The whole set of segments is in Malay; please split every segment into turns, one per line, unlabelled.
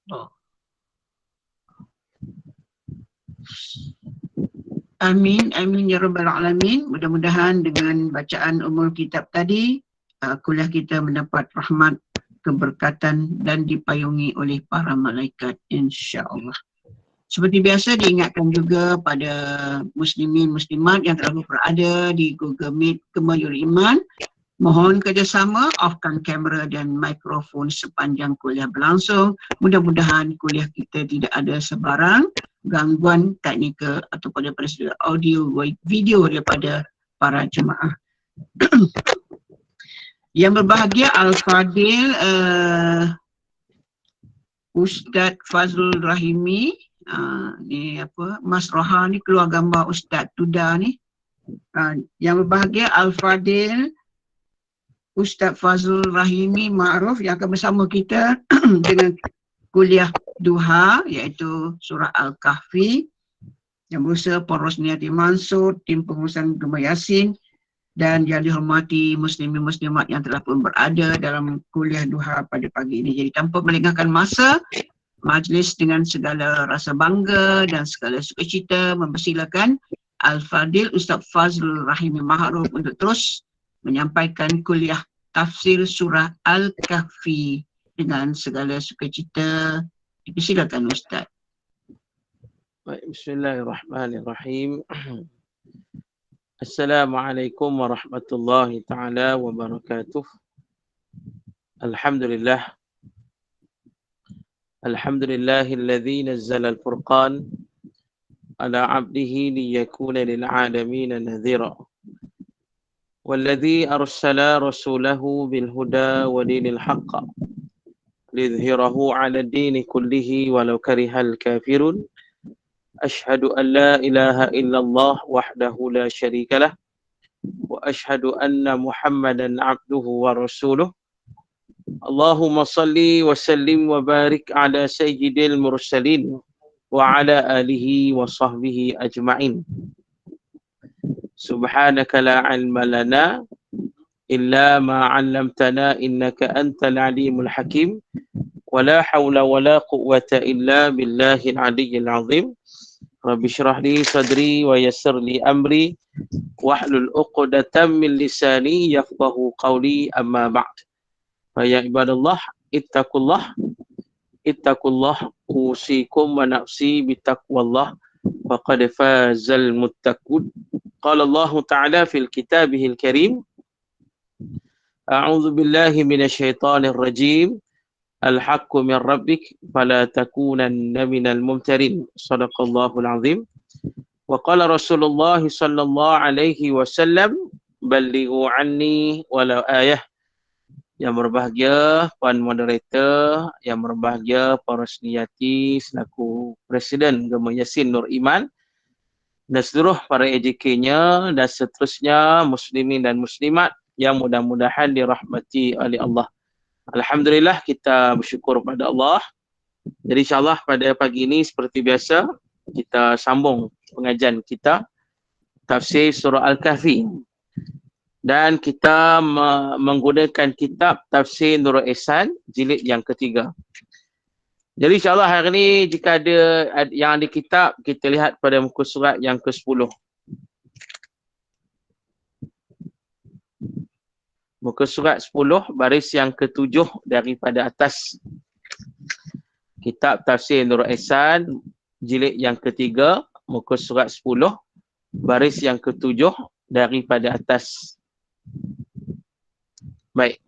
Allah. Amin, amin ya rabbal alamin. Mudah-mudahan dengan bacaan umul kitab tadi, kuliah kita mendapat rahmat, keberkatan dan dipayungi oleh para malaikat, insya-Allah. Seperti biasa diingatkan juga pada muslimin muslimat yang telah berada di Google Meet Kemayul Iman, mohon kerjasama, offkan kamera dan mikrofon sepanjang kuliah berlangsung. Mudah-mudahan kuliah kita tidak ada sebarang gangguan teknikal ataupun daripada segi audio video daripada para jemaah. Yang berbahagia Al-Fadil Ustaz Fazlul Rahimi, ni apa, Mas Roha ni keluar gambar Ustaz Tuda ni. Yang berbahagia Al-Fadil Ustaz Fazlul Rahimi Ma'ruf yang akan bersama kita dengan kuliah duha iaitu surah Al-Kahfi, yang berusaha Poros Niati Mansur, tim pengurusan Gemah Yasin, dan yang dihormati muslimin muslimat yang telah pun berada dalam kuliah duha pada pagi ini. Jadi tanpa melengahkan masa, majlis dengan segala rasa bangga dan segala sukacita mempersilakan Al-Fadil Ustaz Fazlul Rahimi Ma'ruf untuk terus menyampaikan kuliah tafsir surah Al-Kahfi dengan segala sukacita. Dipersilakan Ustaz.
Baik, bismillahirrahmanirrahim. Assalamualaikum warahmatullahi taala wabarakatuh. Alhamdulillah. Alhamdulillahilladzi nazzala al-furqan ala 'abdihi liyakuna lil 'alamin nadhira. والذي أرسل رسوله بالهدى ودين الحق ليظهره على الدين كله ولو كره الكافرون أشهد أن لا إله إلا الله وحده لا شريك له وأشهد أن محمدا عبده ورسوله اللهم صل وسلم وبارك على سيد المرسلين وعلى آله وصحبه أجمعين سبحانك لا علم لنا إلا ما علمتنا إنك أنت العليم الحكيم ولا حول ولا قوة إلا بالله العلي العظيم رب اشرح لي صدري ويسر لي أمري واحلل عقدة من لساني يفقه قولي أما بعد فيا عباد الله اتقوا الله أوصيكم ونفسي بتقوى الله فقد فاز المتقون قال الله تعالى في كتابه الكريم أعوذ بالله من الشيطان الرجيم الحق من ربك فلا تكونن من الممترين صدق الله العظيم وقال رسول الله صلى الله عليه وسلم بلغوا عني ولو آية. Yang berbahagia Puan Moderator, yang berbahagia para seniati selaku Presiden Gemah Yasin Nur Iman dan seluruh para AJK-nya dan seterusnya muslimin dan muslimat yang mudah-mudahan dirahmati oleh Allah. Alhamdulillah, kita bersyukur pada Allah. Jadi insyaAllah pada pagi ini seperti biasa kita sambung pengajian kita tafsir surah Al-Kahfi. Dan kita menggunakan kitab tafsir Nurul Ihsan jilid yang ketiga. Jadi insyaAllah hari ini jika ada yang ada kitab, kita lihat pada muka surat yang ke-10. Muka surat 10 baris yang ke-7 daripada atas. Kitab tafsir Nurul Ihsan jilid yang ketiga, muka surat 10 baris yang ke-7 daripada atas. Baik.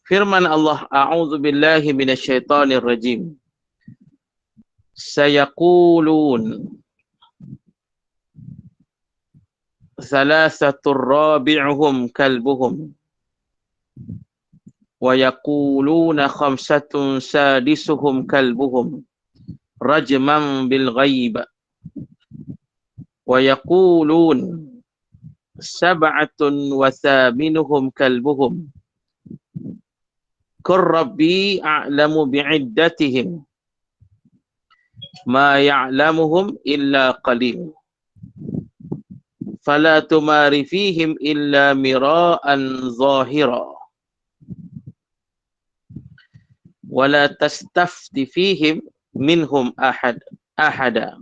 Firman Allah, a'udzu billahi minasyaitonir rajim. Sayaqulun thalathatur rabi'uhum kalbuhum wa yaquluna khamsatun sadisuhum kalbuhum rajman bil ghaib wa yaqulun sab'atun wa thaminuhum kalbuhum qur rabbi a'lamu bi'iddatihim ma ya'lamuhum illa qalil fala tumari fihim illa mira'an zahira wala tastafti fihim minhum ahada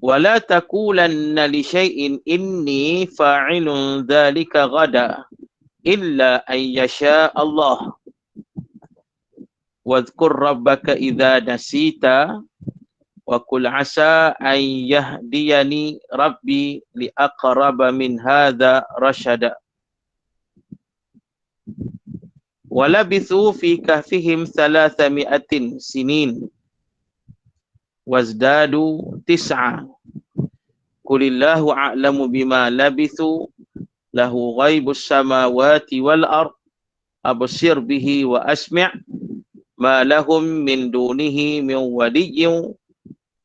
wala taqulanna li syai'in inni fa'ilun dzalika ghada illa an yasha Allah wadhkur rabbaka idza nasita wa qul asa an yahdiyani rabbi li aqraba min hadza rasyada walabithu fi kahfihim 300 sinin wazdadu tis'a qulillahu a'lamu bima labithu lahu ghaibus samawati wal ard absir bihi wa asmi' ma lahum min dunihi min waliyyin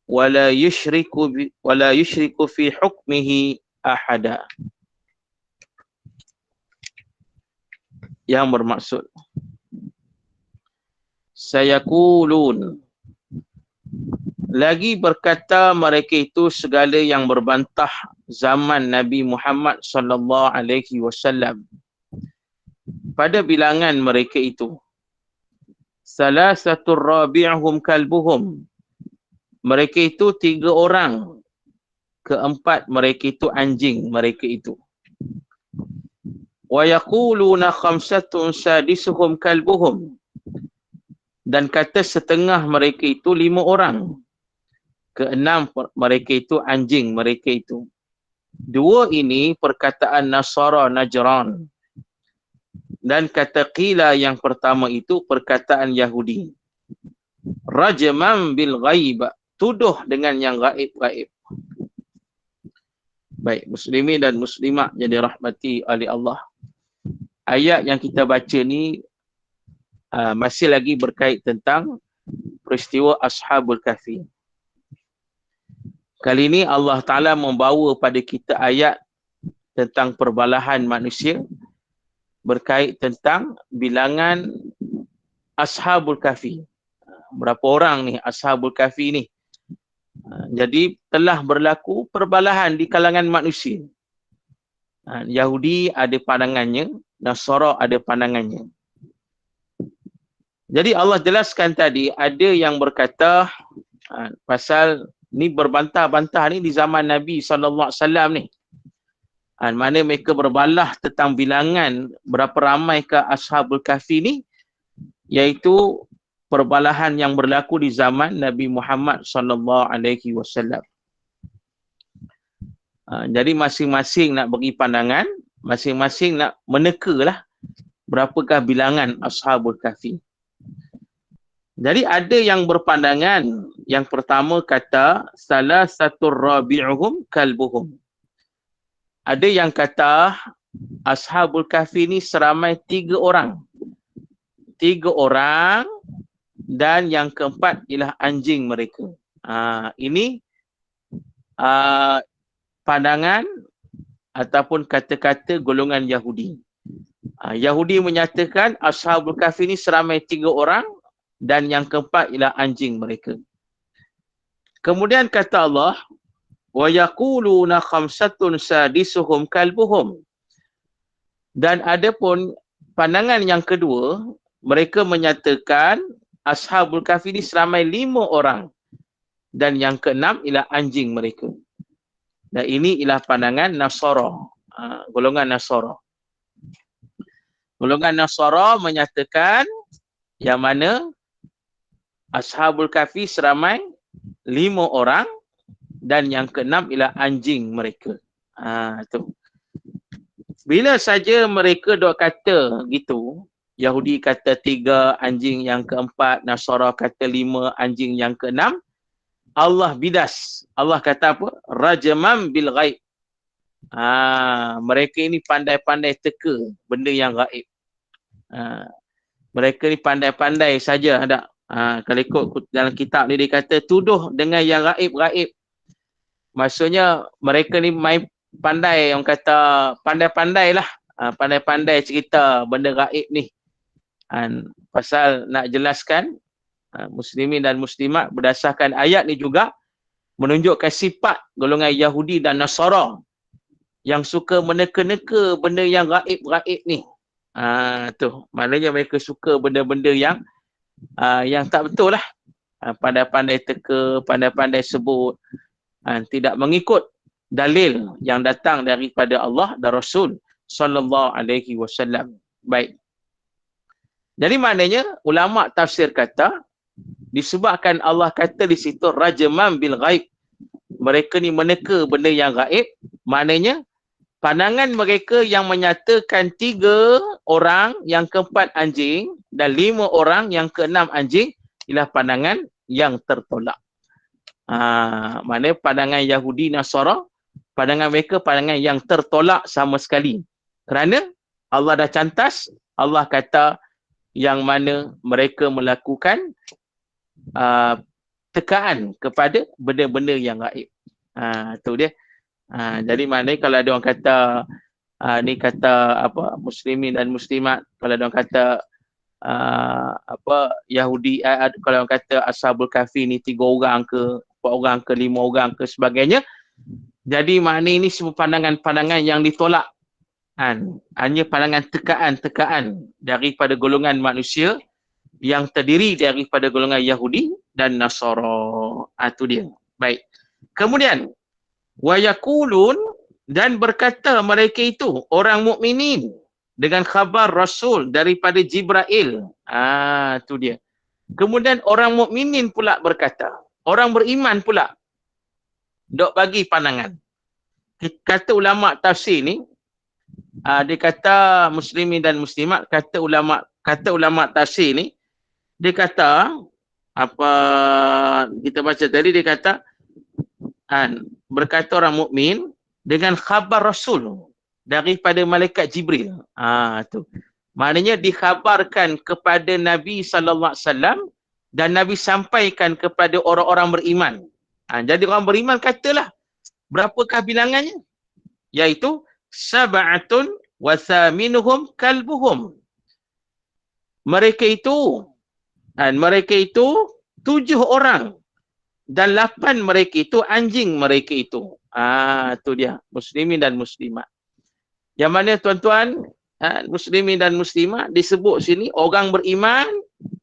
wala yushriku fi hukmihi ahada. Yang bermaksud sayaqulun, lagi berkata mereka itu segala yang berbantah zaman Nabi Muhammad sallallahu alaihi wasallam pada bilangan mereka itu, salasatur rabi'uhum kalbuhum, mereka itu 3 orang, keempat mereka itu anjing mereka itu. Wa yaquluna khamsatun sadisuhum kalbuhum, dan kata setengah mereka itu 5 orang, keenam mereka itu anjing mereka itu. 2 ini perkataan Nasara Najran, dan kata qila yang pertama itu perkataan Yahudi. Rajman bil ghaib, tuduh dengan yang gaib-gaib. Baik, muslimin dan muslimat yang dirahmati oleh Allah. Ayat yang kita baca ni masih lagi berkait tentang peristiwa Ashabul Kahfi. Kali ini Allah Ta'ala membawa pada kita ayat tentang perbalahan manusia berkait tentang bilangan Ashabul Kahfi. Berapa orang ni Ashabul Kahfi ni? Jadi telah berlaku perbalahan di kalangan manusia. Yahudi ada pandangannya, Nasara ada pandangannya. Jadi Allah jelaskan tadi, ada yang berkata pasal ni berbantah-bantah ni di zaman Nabi SAW ni. Mana mereka berbalah tentang bilangan berapa ramaikah Ashabul Kahfi ni, iaitu perbalahan yang berlaku di zaman Nabi Muhammad SAW. Jadi masing-masing nak bagi pandangan, masing-masing nak meneka-lah berapakah bilangan Ashabul Kahfi. Jadi ada yang berpandangan, yang pertama kata salasatur rabi'uhum kalbuhum. Ada yang kata Ashabul Kahfi ni seramai 3 orang. 3 orang dan yang keempat ialah anjing mereka. Ini pandangan ataupun kata-kata golongan Yahudi. Yahudi menyatakan Ashabul Kahfi ni seramai 3 orang dan yang keempat ialah anjing mereka. Kemudian kata Allah, wa yaquluna khamsatun sadisuhum kalbuhum. Dan adapun pandangan yang kedua, mereka menyatakan Ashabul Kahfi ni seramai 5 orang dan yang keenam ialah anjing mereka. Dan ini ialah pandangan Nasara, golongan Nasara. Golongan Nasara menyatakan yang mana Ashabul Kahfi seramai 5 orang dan yang keenam ialah anjing mereka. Tu. Bila saja mereka dok kata gitu, Yahudi kata 3 anjing yang keempat, Nasara kata 5 anjing yang keenam, Allah bidas. Allah kata apa? Rajman bil ghaib. Mereka ini pandai-pandai teka benda yang gaib. Mereka ni pandai-pandai saja ada. Kalau ikut dalam kitab ni dia kata tuduh dengan yang gaib-gaib. Maksudnya mereka ni main pandai, yang kata pandai-pandai lah. Pandai-pandai cerita benda gaib ni. Pasal nak jelaskan muslimin dan muslimat berdasarkan ayat ni juga menunjukkan sifat golongan Yahudi dan Nasara yang suka meneka-neka benda yang gaib-gaib ni. Tu, maknanya mereka suka benda-benda yang tak betul lah. Pandai-pandai teka, pandai-pandai sebut, tidak mengikut dalil yang datang daripada Allah dan Rasul sallallahu alaihi wasallam. Baik. Jadi maknanya ulama tafsir kata disebabkan Allah kata di situ rajman bil ghaib. Mereka ni meneka benda yang gaib, maknanya pandangan mereka yang menyatakan 3 orang, yang keempat anjing dan 5 orang, yang keenam anjing ialah pandangan yang tertolak. Maknanya pandangan Yahudi Nasara, pandangan mereka pandangan yang tertolak sama sekali. Kerana Allah dah cantas, Allah kata yang mana mereka melakukan tekaan kepada benda-benda yang gaib. Tu dia. Jadi maknanya kalau ada orang kata ni kata apa muslimin dan muslimat, kalau ada orang kata Yahudi, kalau orang kata Ashabul Kahfi ni 3 orang ke 4 orang ke 5 orang ke sebagainya. Jadi maknanya ini semua pandangan-pandangan yang ditolak. Hanya pandangan tekaan-tekaan daripada golongan manusia yang terdiri daripada golongan Yahudi dan Nasara. Itu dia. Baik. Kemudian wa yaqulun, dan berkata mereka itu orang mukminin dengan khabar Rasul daripada Jibril. Itu dia. Kemudian orang mukminin pula berkata, orang beriman pula dok bagi pandangan. Kata ulama tafsir ni, dia kata muslimin dan muslimat, kata ulama tafsir ni, dia kata apa kita baca tadi, dia kata berkata orang mukmin dengan khabar Rasul daripada malaikat Jibril. Tu. Maknanya dikhabarkan kepada Nabi sallallahu alaihi wasallam dan Nabi sampaikan kepada orang-orang beriman. Jadi orang beriman katalah berapakah bilangannya? Iaitu sab'atun wa thaminuhum kalbuhum. Mereka itu 7 orang dan 8 mereka itu anjing mereka itu. Tu dia, muslimin dan muslimat. Yang mana tuan-tuan, muslimin dan muslimat disebut sini orang beriman,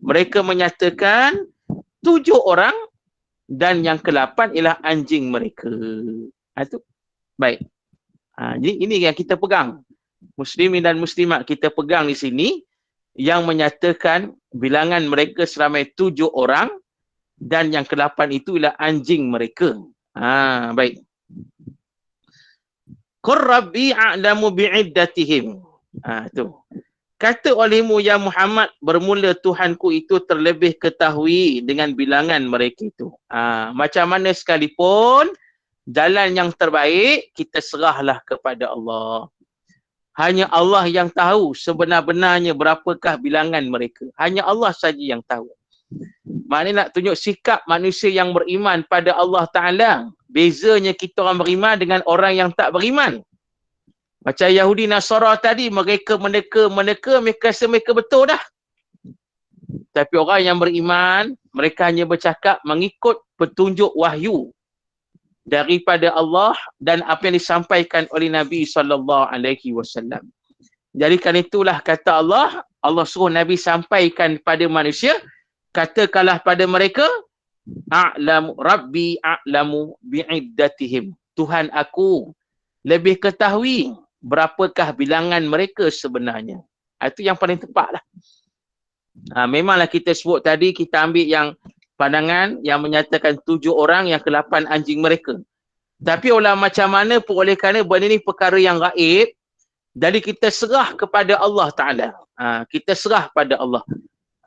mereka menyatakan 7 orang dan yang ke-8 ialah anjing mereka. Itu baik. Jadi ini yang kita pegang. Muslimin dan muslimat kita pegang di sini yang menyatakan bilangan mereka seramai 7 orang dan yang ke-8 itu ialah anjing mereka. Baik. Qur rabbi a'lamu bi'iddatihim. Tu. Kata olehmu ya Muhammad, bermula Tuhanku itu terlebih ketahui dengan bilangan mereka itu. Macam mana sekalipun jalan yang terbaik, kita serahlah kepada Allah. Hanya Allah yang tahu sebenar-benarnya berapakah bilangan mereka. Hanya Allah saja yang tahu. Maknanya nak tunjuk sikap manusia yang beriman pada Allah Ta'ala. Bezanya kita orang beriman dengan orang yang tak beriman. Macam Yahudi Nasara tadi, mereka meneka, mereka rasa mereka betul dah. Tapi orang yang beriman, mereka hanya bercakap mengikut petunjuk wahyu daripada Allah dan apa yang disampaikan oleh Nabi SAW. Jadi kan itulah kata Allah, Allah suruh Nabi sampaikan pada manusia, katakanlah pada mereka, a'lamu rabbi a'lamu bi'iddatihim. Tuhan aku lebih ketahui berapakah bilangan mereka sebenarnya. Itu yang paling tepat lah. Memanglah kita sebut tadi, kita ambil yang pandangan yang menyatakan 7 orang, yang ke-8 anjing mereka. Tapi ulama macam mana pun, oleh kerana benda ni perkara yang gaib, jadi kita serah kepada Allah Ta'ala. Kita serah pada Allah.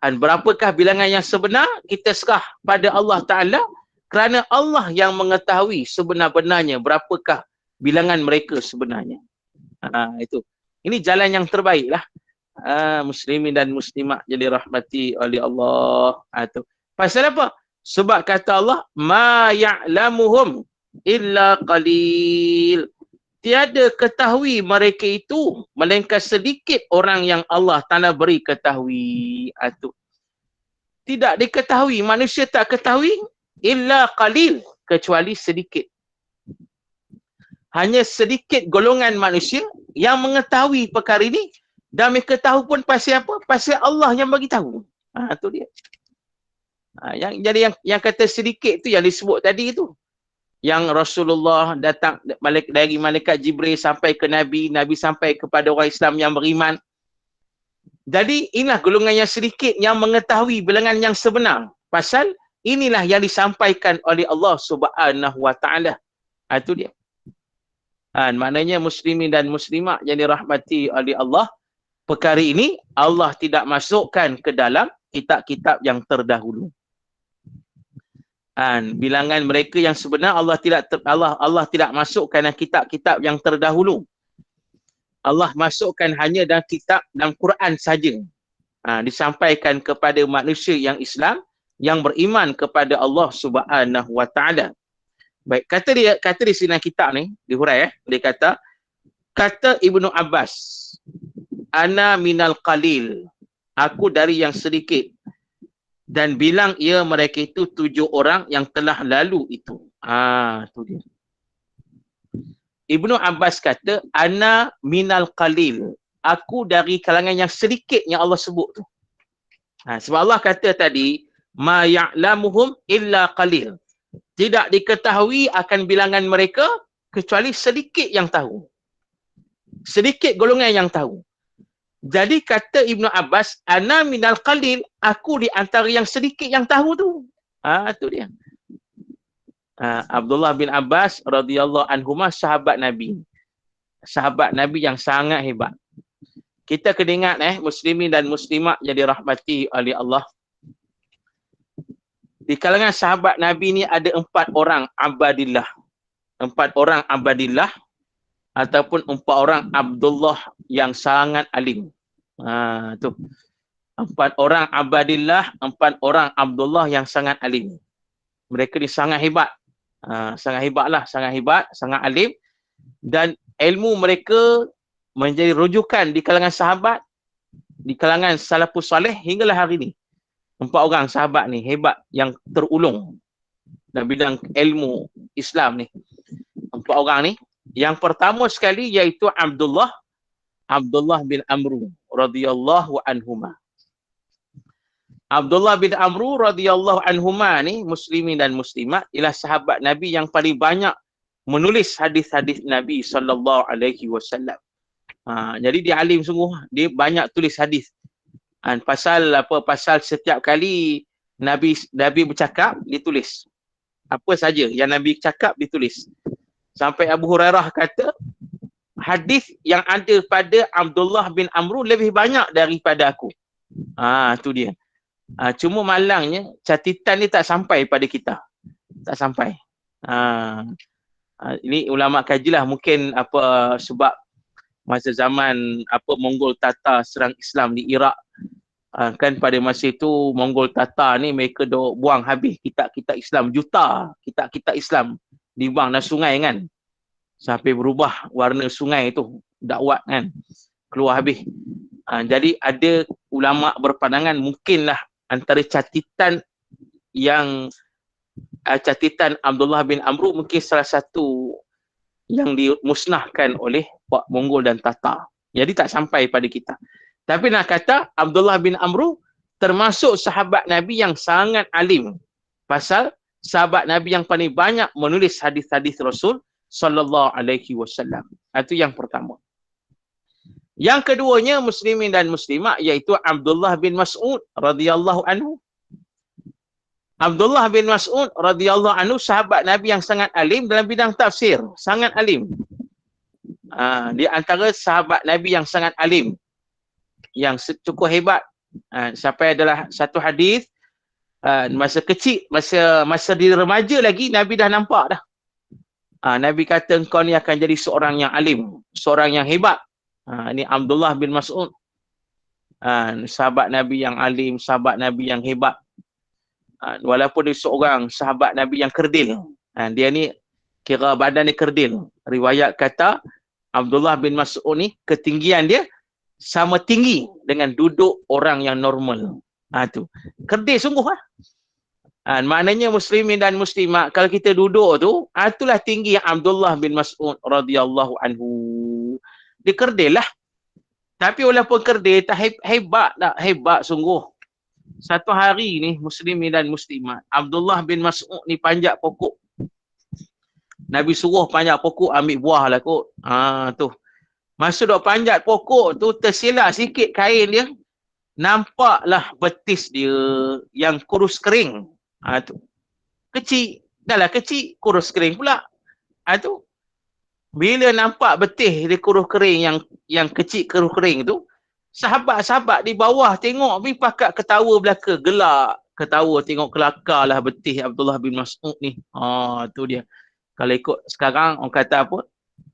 Dan berapakah bilangan yang sebenar, kita serah pada Allah Ta'ala, kerana Allah yang mengetahui sebenar-benarnya berapakah bilangan mereka sebenarnya. Itu. Ini jalan yang terbaik lah. Muslimin dan muslimat jadi rahmati oleh Allah. Itu. Pasal apa? Sebab kata Allah, ma ya'lamuhum illa qalil. Tiada ketahui mereka itu melainkan sedikit orang yang Allah Ta'ala beri ketahui. Itu. Tidak diketahui, manusia tak ketahui illa qalil, kecuali sedikit. Hanya sedikit golongan manusia yang mengetahui perkara ini Dan mereka tahu pun pasal apa? Pasal Allah yang bagi tahu. Tu dia. Yang kata sedikit tu yang disebut tadi tu. Yang Rasulullah datang dari malaikat Jibril sampai ke Nabi, Nabi sampai kepada orang Islam yang beriman. Jadi inilah golongan yang sedikit yang mengetahui bilangan yang sebenar. Pasal inilah yang disampaikan oleh Allah Subhanahu Wa Taala. Itu dia. Maknanya muslimin dan muslimat yang dirahmati oleh Allah, perkara ini Allah tidak masukkan ke dalam kitab-kitab yang terdahulu. Bilangan mereka yang sebenar Allah tidak masukkan dalam kitab-kitab yang terdahulu. Allah masukkan hanya dalam kitab dalam Quran saja. Disampaikan kepada manusia yang Islam yang beriman kepada Allah Subhanahu Wa Taala. Baik, kata di sini kitab ni dihurai dia kata Ibnu Abbas, ana minal qalil, aku dari yang sedikit, dan bilang ia mereka itu 7 orang yang telah lalu itu. Tu dia. Ibnu Abbas kata ana minal qalil, aku dari kalangan yang sedikit yang Allah sebut tu. Sebab Allah kata tadi ma ya'lamuhum illa qalil. Tidak diketahui akan bilangan mereka kecuali sedikit yang tahu. Sedikit golongan yang tahu. Jadi kata Ibnu Abbas, ana minal qalil, aku di antara yang sedikit yang tahu tu. Tu dia. Abdullah bin Abbas radhiyallahu anhuma sahabat Nabi. Sahabat Nabi yang sangat hebat. Kita kena ingat muslimin dan muslimat yang dirahmati oleh Allah. Di kalangan sahabat Nabi ni ada 4 orang abadillah. 4 orang abadillah ataupun 4 orang Abdullah yang sangat alim. Tu. 4 orang abadillah, 4 orang Abdullah yang sangat alim. Mereka ni sangat hebat. Sangat hebatlah, sangat hebat, sangat alim. Dan ilmu mereka menjadi rujukan di kalangan sahabat, di kalangan salafus salih hinggalah hari ni. 4 orang sahabat ni hebat yang terulung dalam bidang ilmu Islam ni. 4 orang ni. Yang pertama sekali iaitu Abdullah bin Amru radhiyallahu anhuma. Abdullah bin Amru radhiyallahu anhuma ni muslimin dan muslimat ialah sahabat Nabi yang paling banyak menulis hadis-hadis Nabi sallallahu alaihi wasallam. Jadi dia alim sungguh, dia banyak tulis hadis. Pasal setiap kali Nabi bercakap ditulis. Apa saja yang Nabi cakap ditulis. Sampai Abu Hurairah kata hadis yang ada pada Abdullah bin Amru lebih banyak daripada aku. Tu dia. Cuma malangnya catatan ni tak sampai pada kita. Tak sampai. Ini ulama kajilah mungkin sebab masa zaman Mongol Tatar serang Islam di Iraq. Kan pada masa itu Mongol Tatar ni mereka dah buang habis kitab-kitab Islam juta kitab-kitab Islam dibuang dalam sungai kan, sampai berubah warna sungai tu dakwat kan, keluar habis. Jadi ada ulama berpandangan mungkinlah antara catatan Abdullah bin Amru mungkin salah satu yang dimusnahkan oleh Pak Mongol dan Tatar. Jadi tak sampai pada kita. Tapi nak kata Abdullah bin Amru termasuk sahabat Nabi yang sangat alim. Pasal sahabat Nabi yang paling banyak menulis hadis-hadis Rasul sallallahu alaihi wasallam. Itu yang pertama. Yang keduanya muslimin dan muslimat iaitu Abdullah bin Mas'ud radhiyallahu anhu. Abdullah bin Mas'ud radhiyallahu anhu sahabat Nabi yang sangat alim dalam bidang tafsir, sangat alim. Di antara sahabat Nabi yang sangat alim, yang cukup hebat. Sampai adalah satu hadis masa kecil, masa dia remaja lagi Nabi dah nampak dah. Nabi kata engkau ni akan jadi seorang yang alim, seorang yang hebat. Ini Abdullah bin Mas'ud. Sahabat Nabi yang alim, sahabat Nabi yang hebat. Walaupun dia seorang sahabat Nabi yang kerdil. Dia ni kira badan dia kerdil. Riwayat kata Abdullah bin Mas'ud ni ketinggian dia sama tinggi dengan duduk orang yang normal. Tu. Kerdil sungguh lah. Maknanya muslimin dan muslimat kalau kita duduk tu, itulah tinggi Abdullah bin Mas'ud radhiyallahu anhu. Dia kerdil lah. Tapi walaupun kerdil, tak hebat tak? Hebat sungguh. Satu hari ni, muslimin dan muslimat, Abdullah bin Mas'ud ni panjat pokok. Nabi suruh panjat pokok, ambil buah lah kot. Tu. Masa duk panjat pokok tu, tersilap sikit kain dia. Nampaklah betis dia yang kurus kering. Tu. Kecil. Dah lah kecil, kurus kering pula. Tu. Bila nampak betis dia kurus kering, yang kecil kurus kering tu, sahabat-sahabat di bawah tengok ni pakat ketawa belaka, gelak. Ketawa tengok kelakar lah betis Abdullah bin Mas'ud ni. Tu dia. Kalau ikut sekarang, orang kata apa?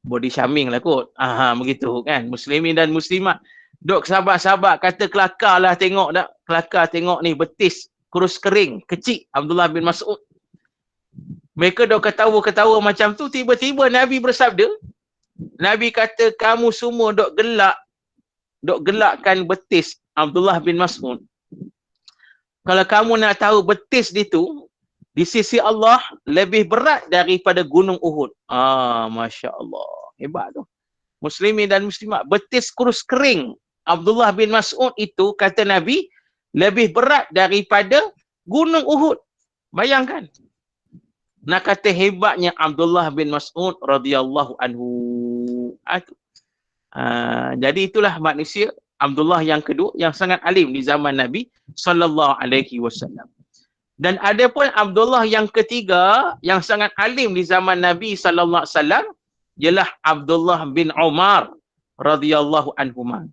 Body shaming lah kot. Begitu kan. Muslimin dan muslimat. Duk sahabat-sahabat kata kelakar lah tengok tak. Kelakar tengok ni betis, kurus kering, kecil Abdullah bin Mas'ud. Mereka duk ketawa-ketawa macam tu. Tiba-tiba Nabi bersabda. Nabi kata kamu semua duk gelakkan betis Abdullah bin Mas'ud. Kalau kamu nak tahu betis dia tu, di sisi Allah lebih berat daripada gunung Uhud. Masya Allah. Hebat tu. Muslimin dan muslimat. Betis kurus kering Abdullah bin Mas'ud itu, kata Nabi, lebih berat daripada gunung Uhud. Bayangkan. Nak kata hebatnya Abdullah bin Mas'ud radhiyallahu anhu. Jadi itulah manusia Abdullah yang kedua yang sangat alim di zaman Nabi sallallahu alaihi wasallam. Dan ada pun Abdullah yang ketiga yang sangat alim di zaman Nabi sallallahu alaihi wasallam ialah Abdullah bin Umar radhiyallahu anhuma.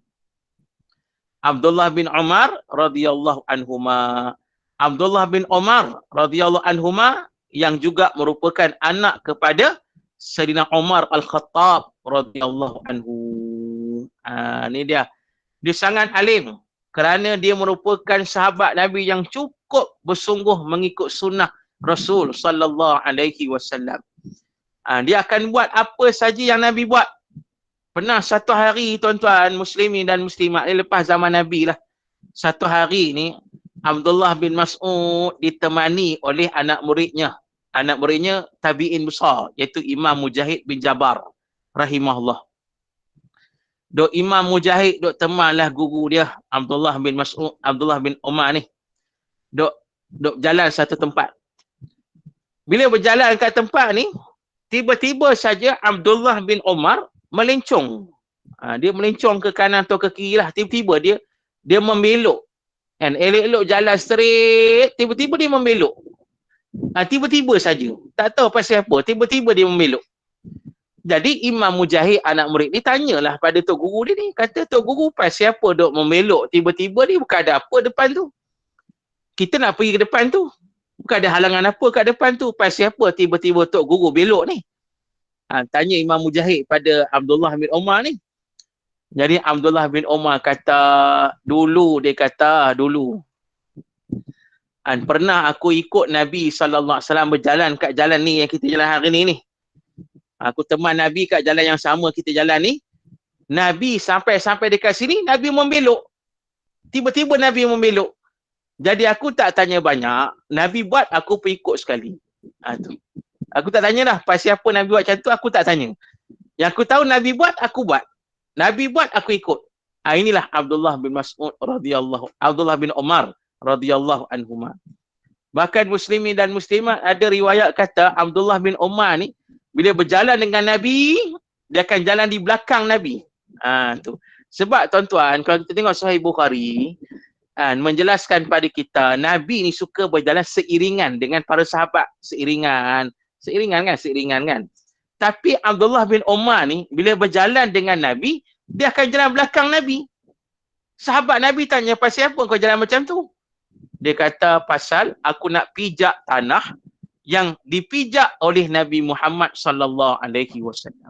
Abdullah bin Umar radhiyallahu anhuma. Abdullah bin Umar radhiyallahu anhuma yang juga merupakan anak kepada Sayyidina Umar Al-Khattab radhiyallahu anhu. Ni dia. Dia sangat alim kerana dia merupakan sahabat Nabi yang cukup bersungguh mengikut sunnah Rasul sallallahu alaihi wasallam. Dia akan buat apa saja yang Nabi buat. Pernah satu hari, tuan-tuan muslimin dan muslimat, lepas zaman Nabi lah. Satu hari ni Abdullah bin Mas'ud ditemani oleh anak muridnya. Anak muridnya tabi'in besar, iaitu Imam Mujahid bin Jabar rahimahullah. Dok Imam Mujahid dok temanlah guru dia Abdullah bin Mas'ud, Abdullah bin Umar ni. Dok jalan satu tempat. Bila berjalan kat tempat ni, tiba-tiba saja Abdullah bin Umar melencong. Dia melencong ke kanan atau ke kiri lah. Tiba-tiba dia membelok. Kan elok-elok jalan straight, tiba-tiba dia membelok. Tiba-tiba saja. Tak tahu pasal apa, tiba-tiba dia membelok. Jadi Imam Mujahid anak murid ni tanyalah pada tok guru dia ni, kata tok guru pasal apa dok membelok tiba-tiba ni, bukan ada apa depan tu. Kita nak pergi ke depan tu. Bukan ada halangan apa kat depan tu, pasal apa tiba-tiba tok guru belok ni. Tanya Imam Mujahid pada Abdullah bin Umar ni. Jadi Abdullah bin Umar kata, dulu pernah aku ikut Nabi sallallahu alaihi wasallam berjalan kat jalan ni yang kita jalan hari ni. Aku teman Nabi kat jalan yang sama kita jalan ni. Nabi sampai dekat sini, Nabi membelok. Tiba-tiba Nabi membelok. Jadi aku tak tanya banyak. Nabi buat, aku pun ikut sekali. Tu. Aku tak tanya dah. Pasal apa Nabi buat macam tu, aku tak tanya. Yang aku tahu Nabi buat, aku buat. Nabi buat, aku ikut. Inilah Abdullah bin Mas'ud radhiyallahu, Abdullah bin Umar radhiyallahu anhuma. Bahkan muslimin dan muslimat ada riwayat kata Abdullah bin Umar ni bila berjalan dengan Nabi, dia akan jalan di belakang Nabi. Tu. Sebab tuan-tuan, kalau kita tengok Sahih Bukhari, menjelaskan pada kita, Nabi ni suka berjalan seiringan dengan para sahabat. Seiringan kan. Tapi Abdullah bin Umar ni, bila berjalan dengan Nabi, dia akan jalan belakang Nabi. Sahabat Nabi tanya, pasal apa kau jalan macam tu? Dia kata, pasal aku nak pijak tanah yang dipijak oleh Nabi Muhammad sallallahu alaihi wasallam.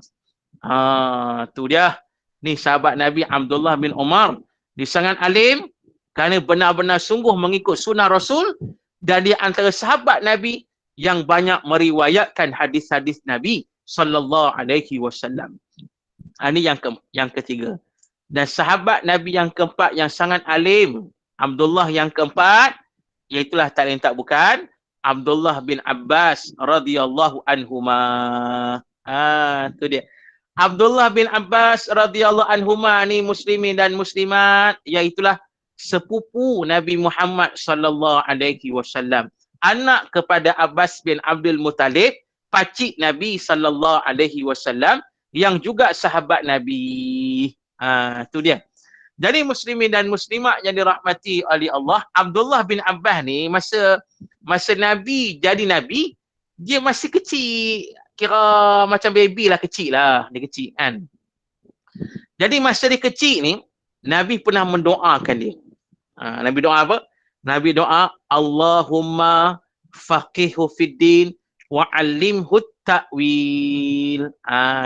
Tu dia. Ni sahabat Nabi Abdullah bin Umar. Dia sangat alim kerana benar-benar sungguh mengikut sunnah Rasul, dan dia antara sahabat Nabi yang banyak meriwayatkan hadis-hadis Nabi sallallahu alaihi wasallam. Ini yang ketiga. Dan sahabat Nabi yang keempat yang sangat alim, Abdullah yang keempat, iaitulah tak lain tak bukan Abdullah bin Abbas radhiyallahu anhuma. Tu dia. Abdullah bin Abbas radhiyallahu anhuma ni muslimin dan muslimat, iaitulah sepupu Nabi Muhammad sallallahu alaihi wasallam. Anak kepada Abbas bin Abdul Muttalib, pacik Nabi sallallahu alaihi wasallam yang juga sahabat Nabi. Tu dia. Jadi muslimin dan muslimat yang dirahmati oleh Allah, Abdullah bin Abbas ni masa Nabi jadi Nabi, dia masih kecil. Kira macam baby lah, kecil lah. Dia kecil kan. Jadi masa dia kecil ni, Nabi pernah mendoakan dia. Nabi doa apa? Nabi doa, Allahumma faqihu fid din wa alimhu ta'wil.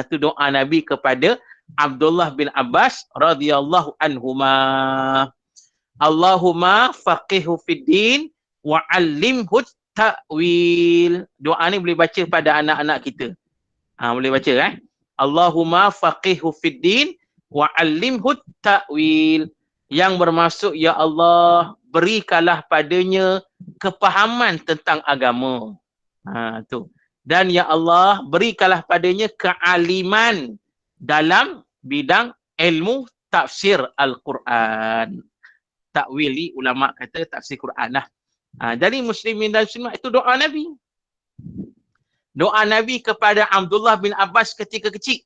Itu doa Nabi kepada Abdullah bin Abbas radhiyallahu anhuma. Allahumma faqihu fid din wa alimhu ta'wil. Doa ni boleh baca pada anak-anak kita. Boleh baca Allahumma faqihu fid din wa alimhu ta'wil. Yang bermaksud, ya Allah, berikanlah padanya kepahaman tentang agama. Tu. Dan ya Allah, berikanlah padanya kealiman dalam bidang ilmu tafsir Al-Quran. Ta'wili ulama kata tafsir Quran lah. Jadi muslimin dan muslimat, itu doa Nabi. Doa Nabi kepada Abdullah bin Abbas ketika kecil.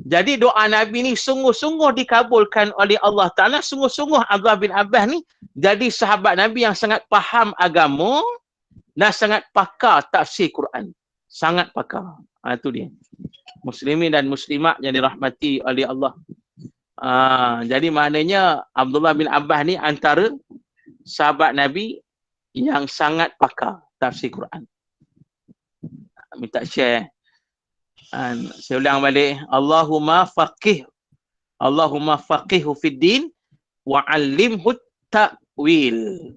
Jadi doa Nabi ni sungguh-sungguh dikabulkan oleh Allah Ta'ala. Sungguh-sungguh Abdullah bin Abbas ni jadi sahabat Nabi yang sangat faham agama dan sangat pakar tafsir Quran. Sangat pakar. Itu dia. Muslimin dan muslimat yang dirahmati oleh Allah. Jadi maknanya Abdullah bin Abbas ni antara sahabat Nabi yang sangat pakar tafsir Quran. Minta share. Saya ulang balik. Allahumma faqihu fid din wa 'allimhu ta'wil.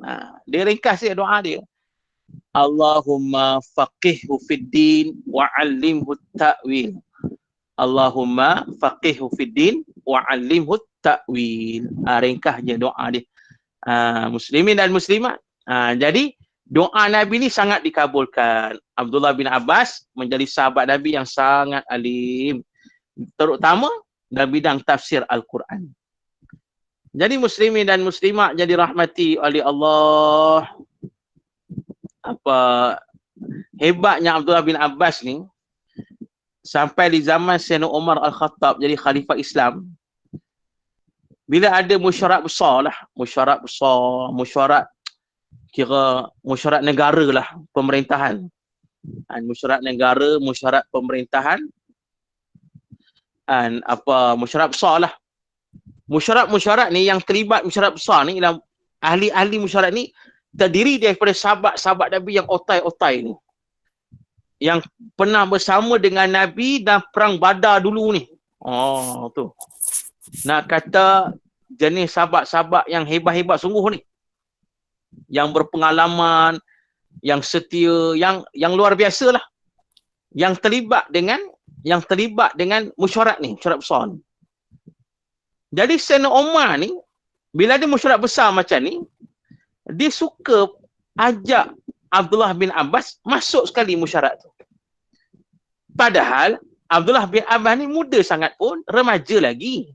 Dia ringkas dia doa dia. Allahumma faqihu fid din wa 'allimhu ta'wil. Allahumma faqihu fid din wa 'allimhu ta'wil. Ringkas je doa dia. Muslimin dan muslimat. Jadi doa Nabi ni sangat dikabulkan. Abdullah bin Abbas menjadi sahabat Nabi yang sangat alim, terutama dalam bidang tafsir Al-Quran. Jadi muslimin dan muslimat jadi rahmati oleh Allah. Apa hebatnya Abdullah bin Abbas ni, sampai di zaman Sayyidina Umar Al-Khattab jadi khalifah Islam, bila ada mesyuarat besar lah, mesyuarat negara lah, pemerintahan. Mesyuarat negara, mesyuarat pemerintahan, mesyuarat besar lah. Mesyuarat ni yang terlibat mesyuarat besar ni, ahli-ahli mesyuarat ni terdiri daripada sahabat-sahabat Nabi yang otai-otai ni, yang pernah bersama dengan Nabi dan perang Badar dulu ni. Tu. Nak kata jenis sahabat-sahabat yang hebat-hebat sungguh ni, yang berpengalaman, yang setia, yang luar biasa lah, yang terlibat dengan mesyuarat ni, mesyuarat besar ni. Jadi Sayyidina Umar ni, bila dia mesyuarat besar macam ni, dia suka ajak Abdullah bin Abbas masuk sekali mesyuarat tu. Padahal Abdullah bin Abbas ni muda sangat pun, remaja lagi.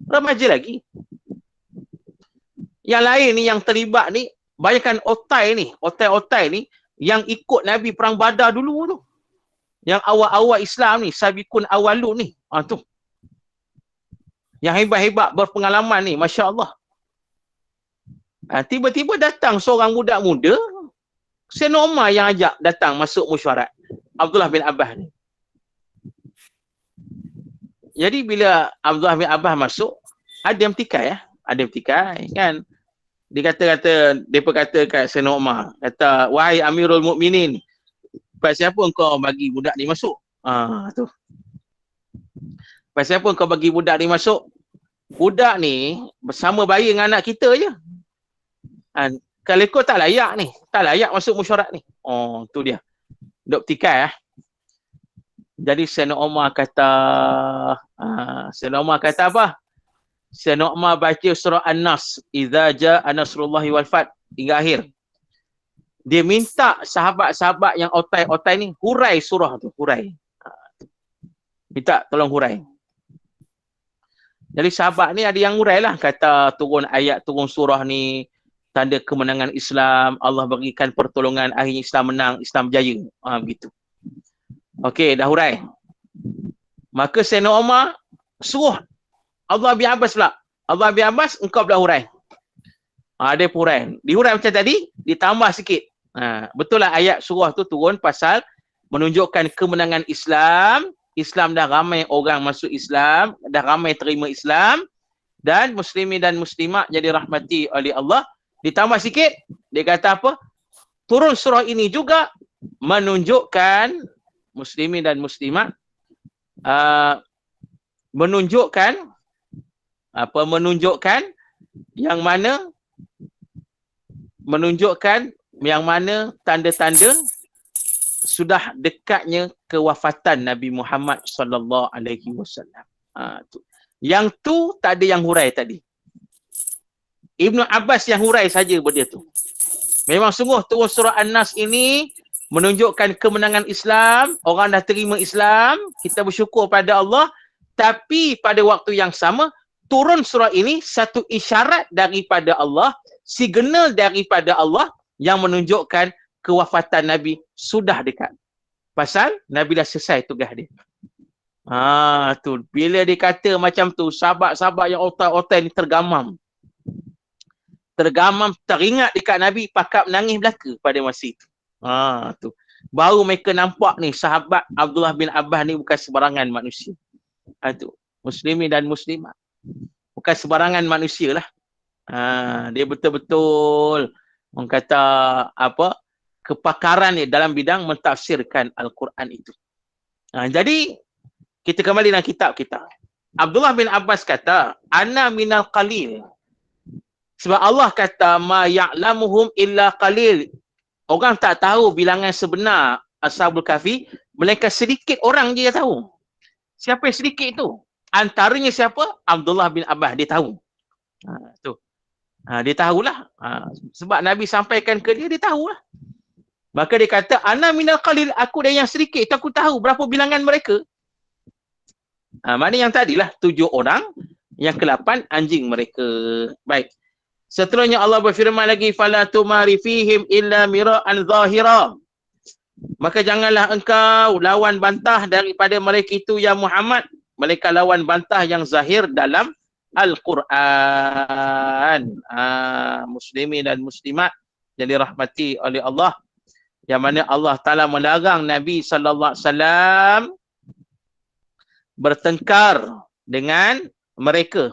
Remaja lagi. Yang lain ni yang terlibat ni, bayangkan otai ni yang ikut Nabi perang Badar dulu tu. Yang awal-awal Islam ni, sabiqun awalun ni. Tu. Yang hebat-hebat berpengalaman ni, Masya Allah. Tiba-tiba datang seorang budak muda, Sayyidina Umar yang ajak datang masuk mesyuarat, Abdullah bin Abbas ni. Jadi bila Abdullah bin Abbas masuk, ada yang bertikai kan. Dia kata kat Sayyidina Umar, kata, wahai Amirul Mukminin, pasal apa engkau bagi budak ni masuk? Tu. Pasal apa engkau bagi budak ni masuk? Budak ni bersama bayi dengan anak kita je. Kalau kau tak layak masuk mesyuarat ni. Tu dia. Duk bertikai. Jadi Sayyidina Umar kata apa? Sayyidina Umar baca surah An-Nas, idza jaa nasrullahi wal fath, hingga akhir. Dia minta sahabat-sahabat yang otai-otai ni hurai surah tu, hurai. minta tolong hurai. Jadi sahabat ni ada yang hurai lah, kata turun ayat, turun surah ni tanda kemenangan Islam, Allah berikan pertolongan, akhirnya Islam menang, Islam berjaya. Begitu. Okey, dah hurai. Maka Sayyidina Umar suruh Abdullah bin Abbas pula. Abdullah bin Abbas, engkau pula hurai. Dia pun hurai. Dihurai macam tadi, ditambah sikit. Betul lah ayat surah tu turun pasal menunjukkan kemenangan Islam. Islam dah ramai orang masuk Islam, dah ramai terima Islam, dan muslimin dan muslimat jadi rahmati oleh Allah. Ditambah sikit, dia kata apa? Turun surah ini juga menunjukkan muslimin dan muslimat, menunjukkan yang mana tanda-tanda sudah dekatnya kewafatan Nabi Muhammad sallallahu alaihi wasallam. Yang tu tak ada yang hurai tadi. Ibnu Abbas yang hurai saja benda tu. Memang sungguh turun surah An-Nas ini menunjukkan kemenangan Islam, orang dah terima Islam, kita bersyukur pada Allah, tapi pada waktu yang sama turun surah ini satu isyarat daripada Allah, signal daripada Allah yang menunjukkan kewafatan Nabi sudah dekat. Pasal Nabi dah selesai tugas dia. Tu bila dia kata macam tu, sahabat-sahabat yang otak-otak ni tergamam, teringat dekat Nabi, pakak menangis belaka pada masa itu. Tu baru mereka nampak ni sahabat Abdullah bin Abbas ni bukan sebarangan manusia. Tu muslimin dan muslimat, bukan sebarangan manusia lah. Dia betul-betul orang kata apa, kepakaran ni dalam bidang mentafsirkan Al-Quran itu. Jadi kita kembali dalam kitab kita. Abdullah bin Abbas kata, ana minal qalil. Sebab Allah kata, ma ya'lamuhum illa qalil. Orang tak tahu bilangan sebenar Ashabul Kahfi, melainkan sedikit orang je yang tahu. Siapa yang sedikit itu? Antaranya siapa? Abdullah bin Abbas, dia tahu. Dia tahulah. Sebab Nabi sampaikan ke dia, dia tahulah. Maka dia kata, ana minal qalil, aku dari yang sedikit, aku tahu berapa bilangan mereka. Mana yang tadilah 7 orang, yang ke-8 anjing mereka. Baik. Seterusnya Allah berfirman lagi, fala tumari fihim illa mira'an zahira. Maka janganlah engkau lawan bantah daripada mereka itu ya Muhammad, mereka lawan bantah yang zahir dalam Al-Quran. Muslimin dan muslimat yang dirahmati oleh Allah, yang mana Allah Ta'ala melarang Nabi sallallahu alaihi wasallam bertengkar dengan mereka.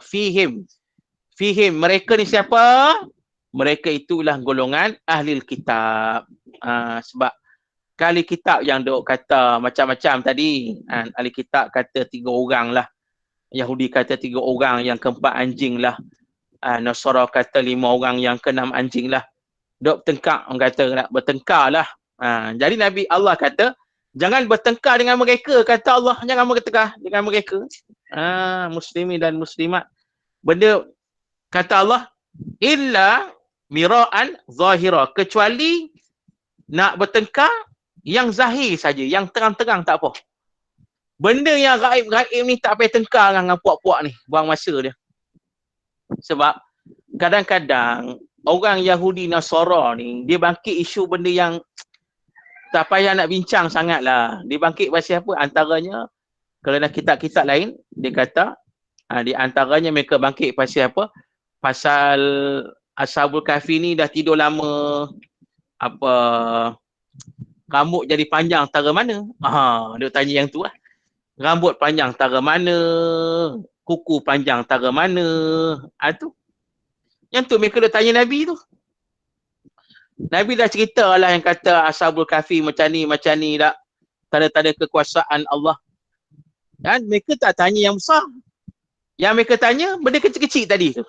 Fihim, mereka ni siapa? Mereka itulah golongan ahli kitab. Sebab kali kitab yang dok kata macam-macam tadi. Ahli kitab kata 3 orang lah. Yahudi kata 3 orang, yang ke-4 anjing lah. Nasara kata 5 orang, yang ke-6 anjing lah. Dok bertengkar, orang kata nak bertengkar lah. Jadi Nabi Allah kata, jangan bertengkar dengan mereka, kata Allah, jangan bertengkar dengan mereka. Muslimin dan muslimat. Benda kata Allah, illa mira'an zahira, kecuali nak bertengkar yang zahir saja, yang terang-terang tak apa. Benda yang gaib-gaib ni tak payah tengkar dengan puak-puak ni, buang masa dia. Sebab kadang-kadang orang Yahudi Nasara ni, dia bangkit isu benda yang tak payah nak bincang sangat lah. Dia bangkit pasal apa? Antaranya, kalau dalam kitab-kitab lain, dia kata, di antaranya mereka bangkit pasal apa? Pasal Ashabul Kahfi ni dah tidur lama, rambut jadi panjang tara mana? Dia tanya yang tu lah. Rambut panjang tara mana? Kuku panjang tara mana? Tu. Yang tu mereka dah tanya Nabi tu. Nabi dah cerita lah yang kata Ashabul Kahfi macam ni dah. Tanda-tanda kekuasaan Allah. Dan mereka tak tanya yang besar. Yang mereka tanya benda kecil-kecil tadi tu.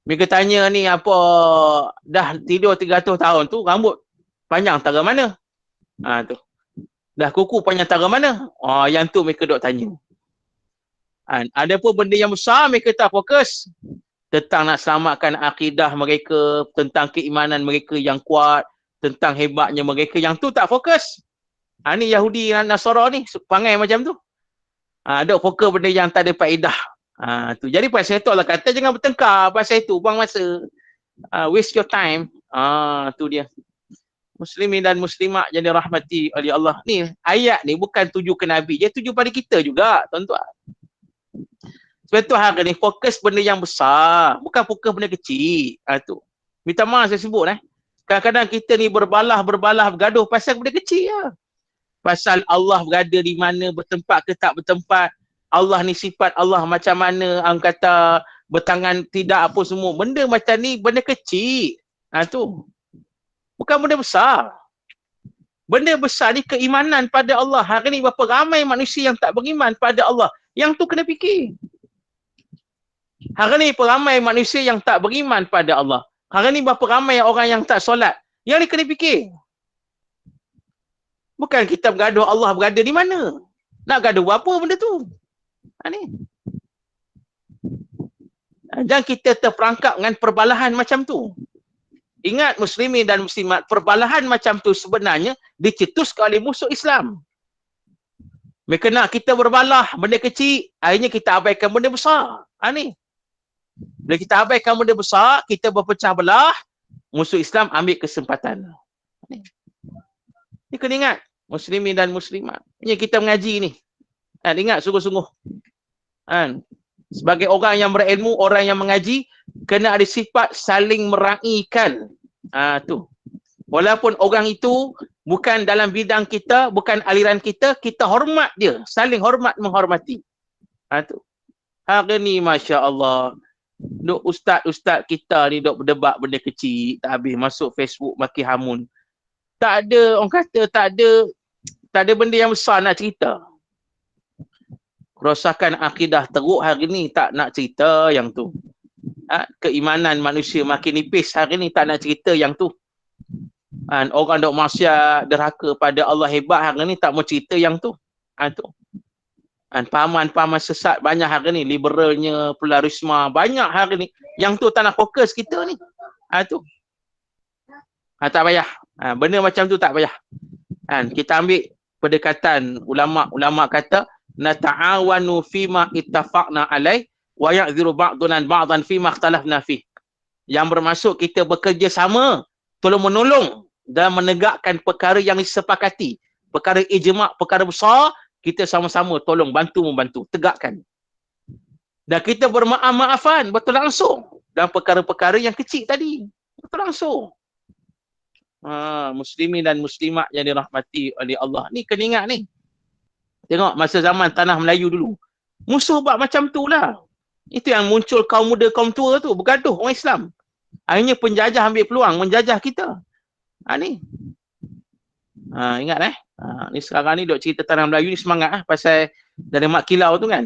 Mereka tanya ni apa, dah tidur 300 tahun tu, rambut panjang tara mana? Tu. Dah kuku panjang tara mana? Yang tu mereka dok tanya. Ada pun benda yang besar mereka tak fokus. Tentang nak selamatkan akidah mereka, tentang keimanan mereka yang kuat, tentang hebatnya mereka, yang tu tak fokus. Ni Yahudi dan Nasara ni, pangai macam tu. Dok fokus benda yang tak ada faedah. Tu. Jadi pasal itu Allah kata jangan bertengkar pasal itu, buang masa. Waste your time. Tu dia. Muslimin dan muslimat yang dirahmati oleh Allah. Ni ayat ni bukan tuju ke Nabi, dia tuju pada kita juga, tuan-tuan. Sebab tu hari ni fokus benda yang besar, bukan fokus benda kecil. Tu. Minta maaf saya sebut Kadang-kadang kita ni berbalah, bergaduh pasal benda kecil lah. Pasal Allah berada di mana, bertempat ke tak bertempat. Allah ni sifat Allah macam mana, orang kata bertangan tidak apa semua. Benda macam ni benda kecil. Tu. Bukan benda besar. Benda besar ni keimanan pada Allah. Hari ni berapa ramai manusia yang tak beriman pada Allah. Yang tu kena fikir. Hari ni berapa ramai manusia yang tak beriman pada Allah. Hari ni berapa ramai orang yang tak solat. Yang ni kena fikir. Bukan kita bergaduh Allah berada di mana. Nak gaduh apa benda tu. Ni. Jangan kita terperangkap dengan perbalahan macam tu. Ingat muslimin dan muslimat, perbalahan macam tu sebenarnya dicetuskan oleh musuh Islam. Mereka nak kita berbalah benda kecil, akhirnya kita abaikan benda besar. Ni. Bila kita abaikan benda besar, kita berpecah belah, musuh Islam ambil kesempatan. Ni kena ingat, muslimin dan muslimat. Ini kita mengaji ni. Ingat sungguh-sungguh. Sebagai orang yang berilmu, orang yang mengaji, kena ada sifat saling meraihkan. Tu. Walaupun orang itu bukan dalam bidang kita, bukan aliran kita, kita hormat dia. Saling hormat menghormati. Tu. Hari ni Masya Allah. Duk ustaz-ustaz kita ni duk berdebat benda kecil, tak habis masuk Facebook maki hamun. Tak ada, orang kata tak ada benda yang besar nak cerita. Kerosakan akidah teruk hari ni tak nak cerita yang tu. Keimanan manusia makin nipis hari ni tak nak cerita yang tu. Orang dok maksiat derhaka pada Allah hebat hari ni tak mau cerita yang tu. Tu. Pahaman-pahaman sesat banyak hari ni, liberalnya, pluralisme banyak hari ni. Yang tu tak nak fokus kita ni. Tu. Tak payah. Benda macam tu tak payah. Kita ambil pendekatan ulama kata nata'awanu fima ittafaqna alaih wa ya'dhiru ba'duna ba'dan fima ikhtalafna fi. Yang bermaksud kita bekerja sama, tolong menolong dalam menegakkan perkara yang disepakati. Perkara ijma', perkara besar, kita sama-sama tolong bantu-membantu, tegakkan. Dan kita bermaaf-maafan betul langsung dalam perkara-perkara yang kecil tadi. Betul langsung. Muslimin dan muslimat yang dirahmati oleh Allah. Ni kena ingat ni. Tengok masa zaman tanah Melayu dulu. Musuh buat macam tu lah. Itu yang muncul kaum muda, kaum tua tu. Bergaduh orang Islam. Akhirnya penjajah ambil peluang menjajah kita. Ni. Ingat ni sekarang ni duk cerita tanah Melayu ni semangat pasal dari Mak Kilau tu kan.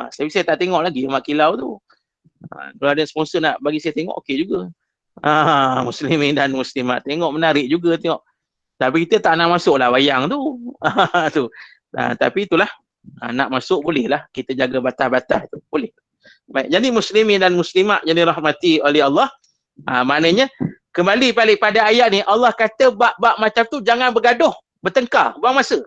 Saya tak tengok lagi Mak Kilau tu. Kalau ada sponsor nak bagi saya tengok, okey juga. Muslimin dan muslimat. Tengok menarik juga tengok. Tapi kita tak nak masuk lah wayang tu. Tu. Tapi itulah, nak masuk boleh lah, kita jaga batas-batas tu, boleh. Baik, jadi muslimin dan muslimat yang dirahmati oleh Allah, maknanya kembali balik pada ayat ni, Allah kata bab-bab macam tu jangan bergaduh, bertengkar, buang masa.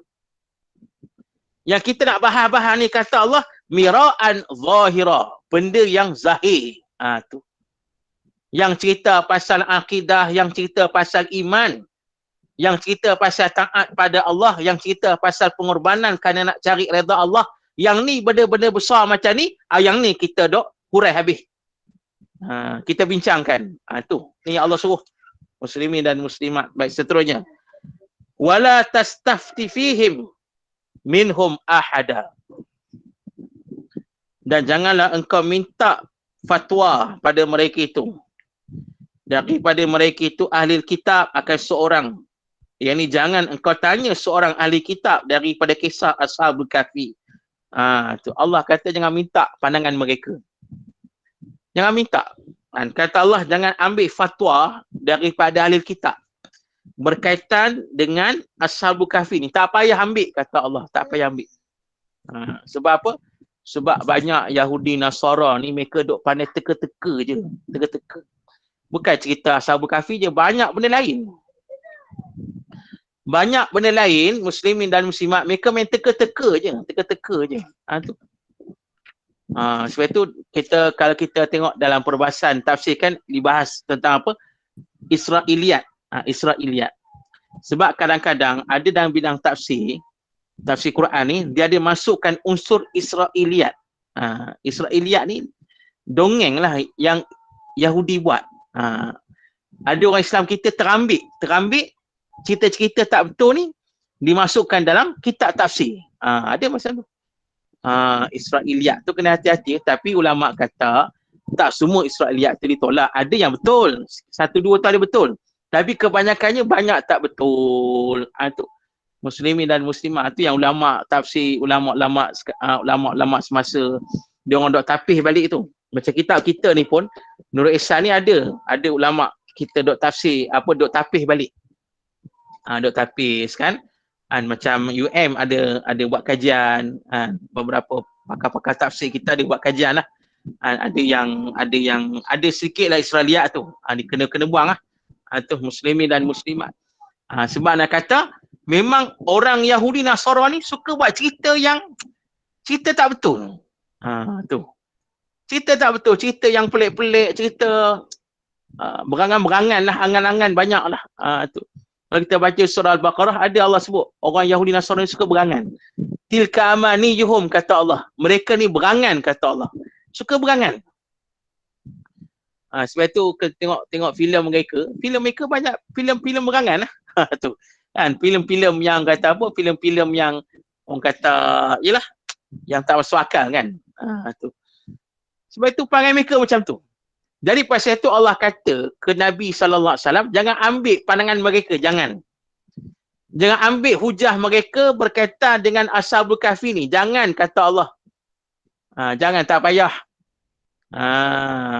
Yang kita nak bahas-bahas ni kata Allah mira'an zahira, benda yang zahir. Tu. Yang cerita pasal akidah, yang cerita pasal iman, yang cerita pasal taat pada Allah, yang cerita pasal pengorbanan kerana nak cari redha Allah. Yang ni benda-benda besar macam ni, yang ni kita dok hurai habis. Kita bincangkan. Tu. Ni Allah suruh muslimin dan muslimat. Baik, seterusnya. Wala tastafti fihim minhum ahada. Dan janganlah engkau minta fatwa pada mereka itu. Daripada mereka itu ahli kitab akan seorang. Yang ni jangan engkau tanya seorang ahli kitab daripada kisah Ashabul Kahfi. Tu Allah kata jangan minta pandangan mereka. Jangan minta. Kata Allah jangan ambil fatwa daripada ahli kitab berkaitan dengan Ashabul Kahfi ni. Tak payah ambil kata Allah, tak payah ambil. Sebab apa? Sebab banyak Yahudi Nasara ni mereka duk pandai teka-teka je, teka-teka. Bukan cerita Ashabul Kahfi je, banyak benda lain. Banyak benda lain, muslimin dan muslimat, mereka main teka-teka je. Tu. Sebab itu kalau kita tengok dalam perbahasan tafsir kan dibahas tentang apa? Israiliyat. Israiliyat. Sebab kadang-kadang ada dalam bidang tafsir Quran ni, dia ada masukkan unsur Israiliyat. Israiliyat ni dongeng lah yang Yahudi buat. Ada orang Islam kita terambil cerita-cerita tak betul ni dimasukkan dalam kitab tafsir. Ada masa tu. Israiliyat tu kena hati-hati, tapi ulama kata tak semua Israiliyat tu ditolak. Ada yang betul. 1-2 tu ada betul. Tapi kebanyakannya banyak tak betul. Tu muslimin dan muslimat tu yang ulama tafsir, ulama-ulama semasa dia orang dok tapih balik tu. Macam kitab kita ni pun Nurul Ihsan ni ada ulama kita dok tafsir, dok tapih balik. Dok tapis kan. Macam UM ada buat kajian, beberapa pakar-pakar tafsir kita ada buat kajian lah. Ada sedikit lah Israiliyat tu. Kena buang lah. Tu muslimin dan muslimat. Sebab nak kata memang orang Yahudi Nasara ni suka buat cerita tak betul. Tu. Cerita tak betul, cerita yang pelik-pelik, cerita berangan-berangan lah, angan-angan banyak lah. Tu. Kalau kita baca surah Al-Baqarah, ada Allah sebut orang Yahudi Nasrani suka berangan. Tilka amaniyuhum, kata Allah. Mereka ni berangan, kata Allah. Suka berangan. Sebab tu tengok filem mereka banyak filem-filem berangan lah. Tu. Kan filem-filem yang kata apa? Filem-filem yang orang kata yalah yang tak masuk akal kan. Tu. Sebab itu perangai mereka macam tu. Jadi pasal itu Allah kata ke Nabi SAW, jangan ambil pandangan mereka, jangan. Jangan ambil hujah mereka berkaitan dengan Ashabul Kahfi ni. Jangan, kata Allah. Jangan, tak payah.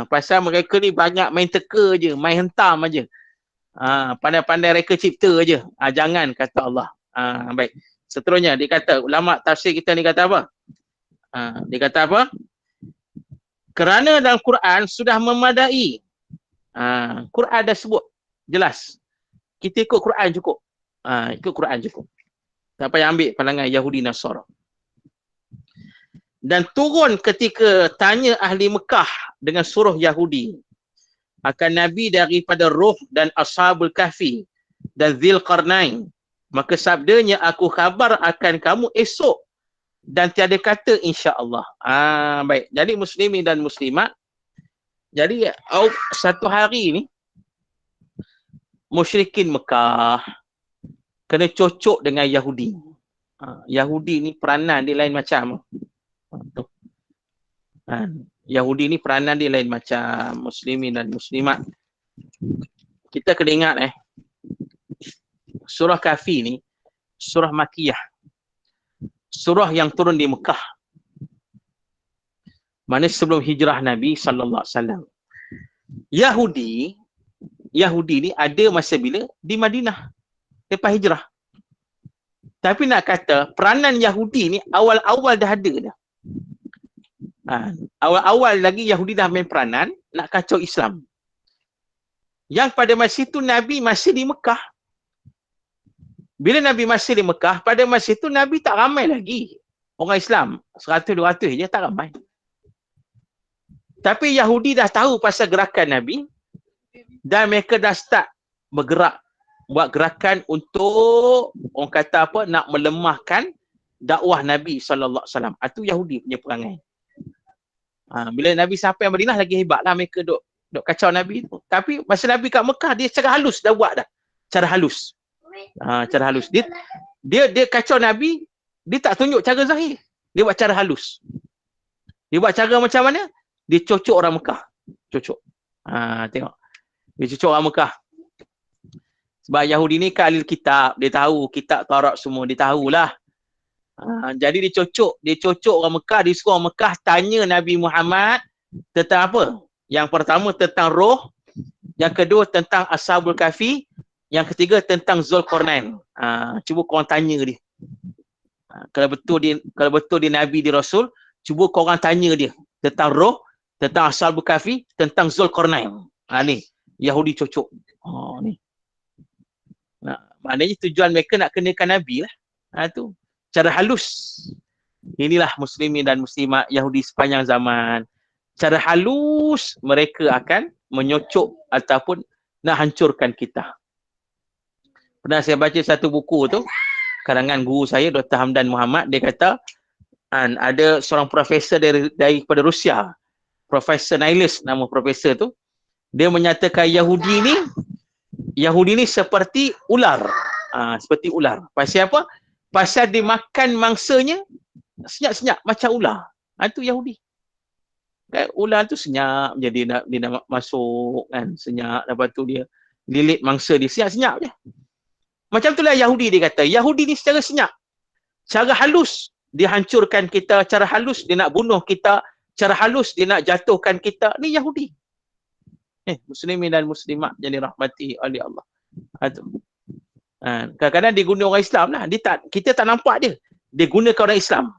Pasal mereka ni banyak main teka je, main hentam aje. Pandai-pandai reka cipta aje. Jangan, kata Allah. Baik. Seterusnya, dia kata, ulama tafsir kita ni kata apa? Dia kata apa? Kerana dalam Quran sudah memadai. Quran dah sebut. Jelas. Kita ikut Quran cukup. Ikut Quran cukup. Tak payah ambil pandangan Yahudi Nasara. Dan turun ketika tanya ahli Mekah dengan suruh Yahudi akan Nabi daripada Ruh dan Ashabul Kahfi dan Dzulqarnain. Maka sabdanya, aku khabar akan kamu esok dan tiada kata insya-Allah. Baik. Jadi muslimin dan muslimat, jadi satu hari ni musyrikin Mekah kena cocok dengan Yahudi. Yahudi ni peranan dia lain macam. Yahudi ni peranan dia lain macam muslimin dan muslimat. Kita kena ingat surah Kahfi ni surah Makiyah. Surah yang turun di Mekah. Mana sebelum hijrah Nabi sallallahu alaihi wasallam. Yahudi ni ada masa bila di Madinah lepas hijrah. Tapi nak kata peranan Yahudi ni awal-awal dah ada dah. Awal-awal lagi Yahudi dah main peranan nak kacau Islam. Yang pada masa itu Nabi masih di Mekah. Bila Nabi masih di Mekah, pada masa itu Nabi tak ramai lagi orang Islam. 100-200 je, tak ramai. Tapi Yahudi dah tahu pasal gerakan Nabi dan mereka dah start bergerak. Buat gerakan untuk orang kata apa, nak melemahkan dakwah Nabi SAW. Itu Yahudi punya perangai. Bila Nabi sampai Madinah lagi hebatlah mereka duk kacau Nabi tu. Tapi masa Nabi kat Mekah, dia secara halus dah buat dah. Cara halus. Cara halus. Dia kacau Nabi, dia tak tunjuk cara zahir. Dia buat cara halus. Dia buat cara macam mana? Dia cocok orang Mekah. Cocok. Tengok. Dia cocok orang Mekah. Sebab Yahudi ni kan ahli kitab. Dia tahu kitab Taurat semua. Dia tahulah. Jadi dia cocok orang Mekah. Dia suruh orang Mekah tanya Nabi Muhammad tentang apa? Yang pertama tentang roh. Yang kedua tentang Ashabul Kahfi. Yang ketiga tentang Dzulqarnain. Cuba korang tanya dia. Kalau betul dia Nabi, dia Rasul, cuba korang tanya dia tentang roh, tentang Ashabul Kahfi, tentang Dzulqarnain. Ni Yahudi cocok. Ni. Maknanya tujuan mereka nak kenakan Nabi lah. Tu. Cara halus. Inilah muslimin dan muslimat Yahudi sepanjang zaman. Cara halus mereka akan menyocok ataupun nak hancurkan kita. Pernah saya baca satu buku tu, karangan guru saya Dr. Hamdan Muhammad, dia kata ada seorang profesor daripada Rusia, Profesor Nihilus nama profesor tu, dia menyatakan Yahudi ni seperti ular. Seperti ular. Pasal apa? Pasal dia makan mangsanya senyap-senyap macam ular. Itu Yahudi. Kan ular tu senyap je, dia nak masuk kan, senyap, lepas tu dia lilit mangsa dia senyap-senyap je. Macam itulah Yahudi, dia kata. Yahudi ni secara senyap. Cara halus dia hancurkan kita, cara halus dia nak bunuh kita, cara halus dia nak jatuhkan kita. Ni Yahudi. Muslimin dan muslimat yang dirahmati oleh Allah. Kadang-kadang dia guna orang Islam lah. Kita tak nampak dia. Dia gunakan orang Islam.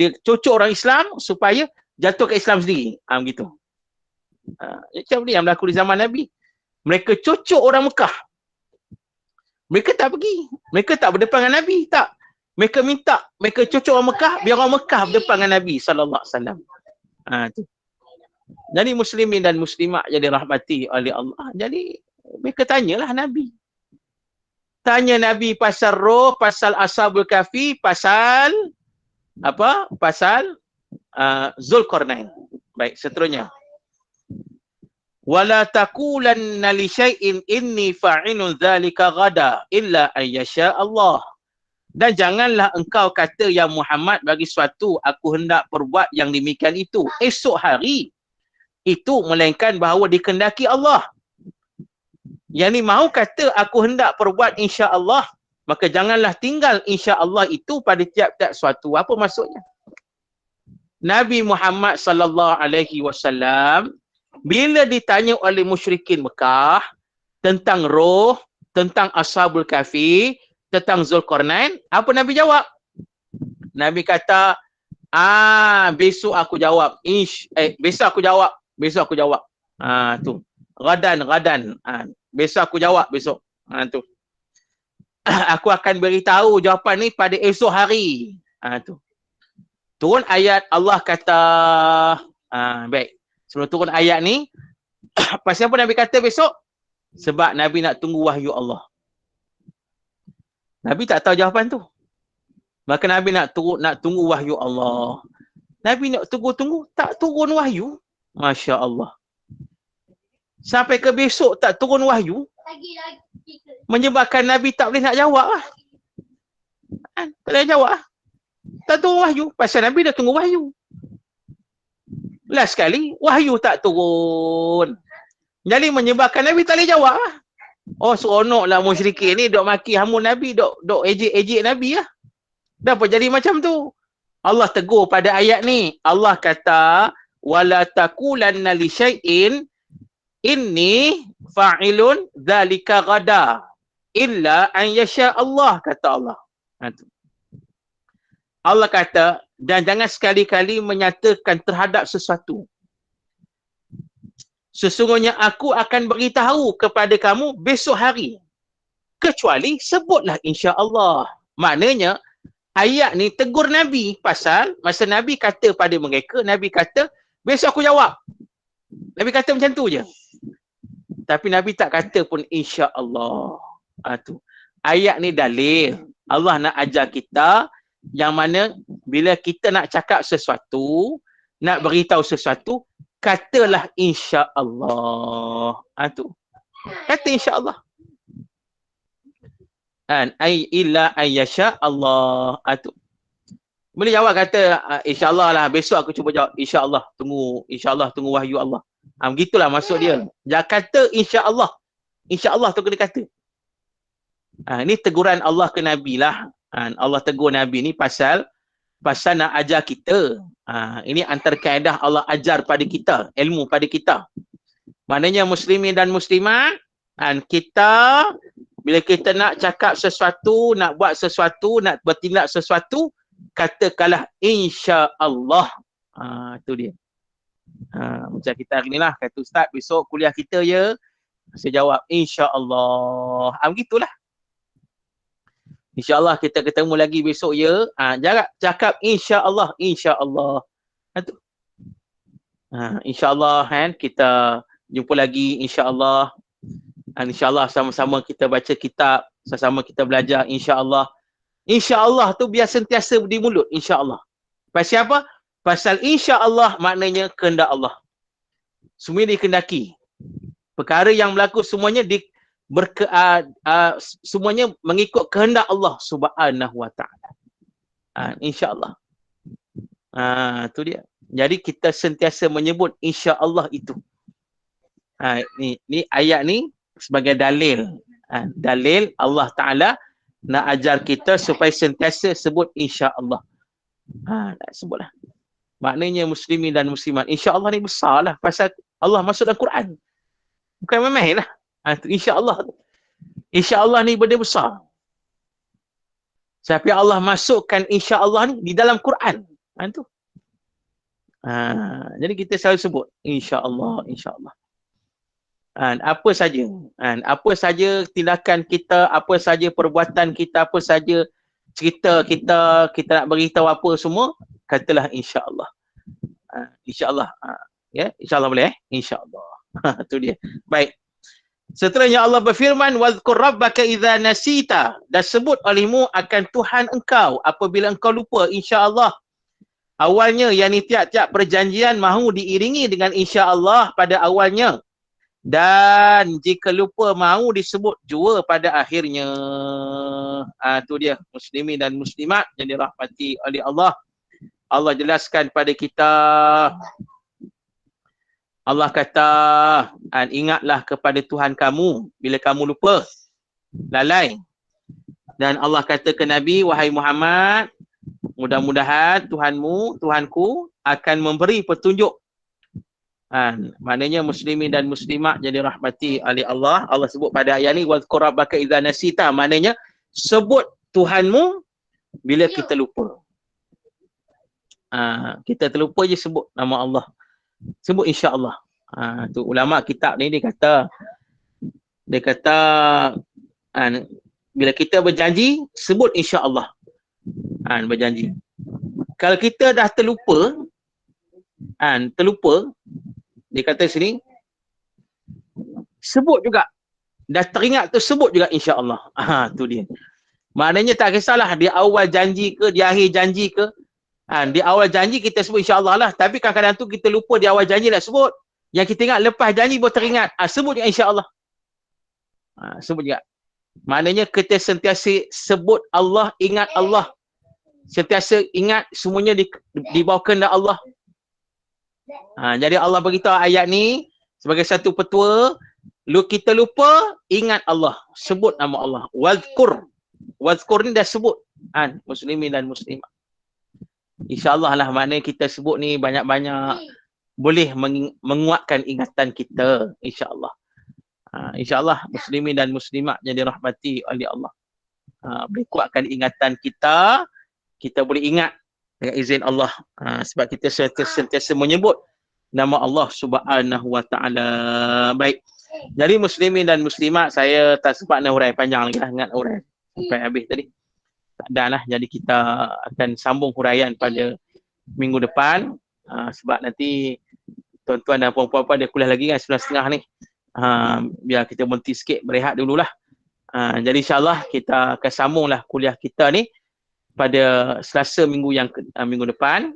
Dia cocok orang Islam supaya jatuh ke Islam sendiri. Begitu. Macam ni yang berlaku di zaman Nabi. Mereka cocok orang Mekah. Mereka tak pergi. Mereka tak berdepan dengan Nabi. Tak. Mereka minta. Mereka cocok orang Mekah. Biar orang Mekah berdepan dengan Nabi SAW. Tu. Jadi muslimin dan muslimat yang dirahmati oleh Allah. Jadi mereka tanyalah Nabi. Tanya Nabi pasal roh, pasal Ashabul Kahfi, pasal apa? Pasal Zulkarnain. Baik, seterusnya. Wala taqulanna li syai'in inni fa'ilun dzalika ghada illa an yasha Allah. Dan janganlah engkau kata ya Muhammad bagi suatu aku hendak perbuat yang demikian itu esok hari. Itu melainkan bahawa dikehendaki Allah. Yang ni mahu kata aku hendak perbuat insya-Allah, maka janganlah tinggal insya-Allah itu pada tiap-tiap suatu. Apa maksudnya? Nabi Muhammad sallallahu alaihi wasallam bila ditanya oleh musyrikin Mekah tentang roh, tentang Ashabul Kahfi, tentang Zulkarnain, apa Nabi jawab? Nabi kata, besok aku jawab. Besok aku jawab. Tu. Gadan. Besok aku jawab besok. Tu. Aku akan beritahu jawapan ni pada esok hari. Tu. Turun ayat Allah kata, baik. Sebelum turun ayat ni, pasal apa Nabi kata besok? Sebab Nabi nak tunggu wahyu Allah. Nabi tak tahu jawapan tu. Maka Nabi nak tunggu wahyu Allah. Nabi nak tunggu, tak turun wahyu. Masya Allah. Sampai ke besok tak turun wahyu. Menyebabkan Nabi tak boleh nak jawab lah. Tak boleh jawab lah. Tak turun wahyu. Pasal Nabi dah tunggu wahyu. Last sekali, wahyu tak turun. Jadi menyebabkan Nabi tak boleh jawab lah. Oh, seronoklah musyrikin ni dok maki hamun Nabi, dok ejek-ejek Nabi lah. Kenapa jadi macam tu? Allah tegur pada ayat ni. Allah kata, wala taqulanna li syai'in inni fa'ilun dzalika ghada illa an yasha Allah, kata Allah. Allah kata, dan jangan sekali-kali menyatakan terhadap sesuatu. Sesungguhnya aku akan beritahu kepada kamu besok hari. Kecuali sebutlah insya-Allah. Maknanya ayat ni tegur Nabi pasal masa Nabi kata pada mereka, Nabi kata besok aku jawab. Nabi kata macam tu je. Tapi Nabi tak kata pun insya-Allah. Tu. Ayat ni dalil. Allah nak ajar kita yang mana bila kita nak cakap sesuatu, nak beritahu sesuatu, katalah insya-Allah. Tu. Kata insya-Allah. Illa ayyasha Allah. Tu. Boleh jawab kata insya-Allah lah, besok aku cuba jawab insya-Allah, tunggu wahyu Allah. Begitulah maksud dia. Jangan kata insya-Allah. Insya-Allah tu kena kata. Ini teguran Allah ke Nabi lah. Allah tegur Nabi ni pasal nak ajar kita. Ini antara kaedah Allah ajar pada kita, ilmu pada kita. Maknanya muslimin dan muslimat, kita bila kita nak cakap sesuatu, nak buat sesuatu, nak bertindak sesuatu, katakanlah insya-Allah. Itu dia. Macam kita hari ni lah, kata Ustaz besok kuliah kita ya. Saya jawab insya-Allah. Begitulah. InsyaAllah kita ketemu lagi besok ya. Jangan cakap insyaAllah, insyaAllah. Tu. InsyaAllah kan kita jumpa lagi insyaAllah. InsyaAllah sama-sama kita baca kitab, sama-sama kita belajar insyaAllah. InsyaAllah tu biar sentiasa di mulut insyaAllah. Pasal apa? Pasal insyaAllah maknanya kehendak Allah. Semuanya dikehendaki. Perkara yang berlaku semuanya semuanya mengikut kehendak Allah Subhanahu Wa Taala. InsyaAllah. Tu dia. Jadi kita sentiasa menyebut insya-Allah itu. Ni ayat ni sebagai dalil. Dalil Allah Taala nak ajar kita supaya sentiasa sebut insya-Allah. Nak sebutlah. Maknanya muslimin dan muslimat. Insya-Allah ni besarlah pasal Allah masuk dalam Quran. Bukan main-main lah. Insya-Allah. Insya-Allah ni benda besar. Sampai Allah masukkan insya-Allah ni di dalam Quran. Tu. Jadi kita selalu sebut insya-Allah, insya-Allah. Apa saja tindakan kita, apa saja perbuatan kita, apa saja cerita kita nak beritahu apa semua, katalah insya-Allah. Insya-Allah. Ya, insya-Allah boleh insya-Allah. Tu dia. Baik. Seterusnya Allah berfirman, "Wadhkur rabbaka idza nasita." Dan sebut olehmu akan Tuhan engkau apabila engkau lupa, insya-Allah. Awalnya, yakni tiap-tiap perjanjian mahu diiringi dengan insya-Allah pada awalnya. Dan jika lupa mahu disebut jua pada akhirnya. Tu dia, muslimin dan muslimat yang dirahmati oleh Allah. Allah jelaskan pada kita. Allah kata, ingatlah kepada Tuhan kamu bila kamu lupa, lalai. Dan Allah kata ke Nabi, wahai Muhammad, mudah-mudahan Tuhanku akan memberi petunjuk. Maknanya muslimin dan muslimat jadi rahmati oleh Allah. Allah sebut pada ayat ni, wadhkur rabbaka idza nasita. Maknanya sebut Tuhanmu bila kita lupa. Kita terlupa je sebut nama Allah. Sebut insya-Allah. Tu ulama kitab ni dia kata bila kita berjanji sebut insya-Allah. Berjanji. Kalau kita dah terlupa, dia kata sini, sebut juga. Dah teringat tu sebut juga insya-Allah. Tu dia. Maknanya tak kisahlah di awal janji ke, di akhir janji ke. Di awal janji kita sebut insya-Allah lah. Tapi kadang-kadang tu kita lupa di awal janji nak sebut. Yang kita ingat lepas janji baru teringat. Sebut juga insya-Allah. Sebut juga. Maknanya kita sentiasa sebut Allah, ingat Allah. Sentiasa ingat semuanya di bawah kehendak Allah. Jadi Allah beritahu ayat ni sebagai satu petua, kita lupa, ingat Allah, sebut nama Allah. Wadhkur ni dah sebut muslimin dan muslimat. InsyaAllah lah maknanya kita sebut ni banyak-banyak boleh menguatkan ingatan kita, insyaAllah. InsyaAllah muslimin dan muslimat yang dirahmati oleh Allah. Boleh kuatkan ingatan kita, kita boleh ingat dengan izin Allah. Sebab kita sentiasa menyebut nama Allah Subhanahu Wa Taala. Baik. Jadi muslimin dan muslimat, saya tak sempat nak huraian panjang lagi lah, ingat huraian sampai habis tadi. Tak ada lah. Jadi kita akan sambung huraian pada minggu depan. Sebab nanti tuan-tuan dan puan-puan dia kuliah lagi kan 9.30 ni. Biar kita berhenti sikit, berehat dululah. Jadi insyaAllah kita akan sambunglah kuliah kita ni pada Selasa minggu depan.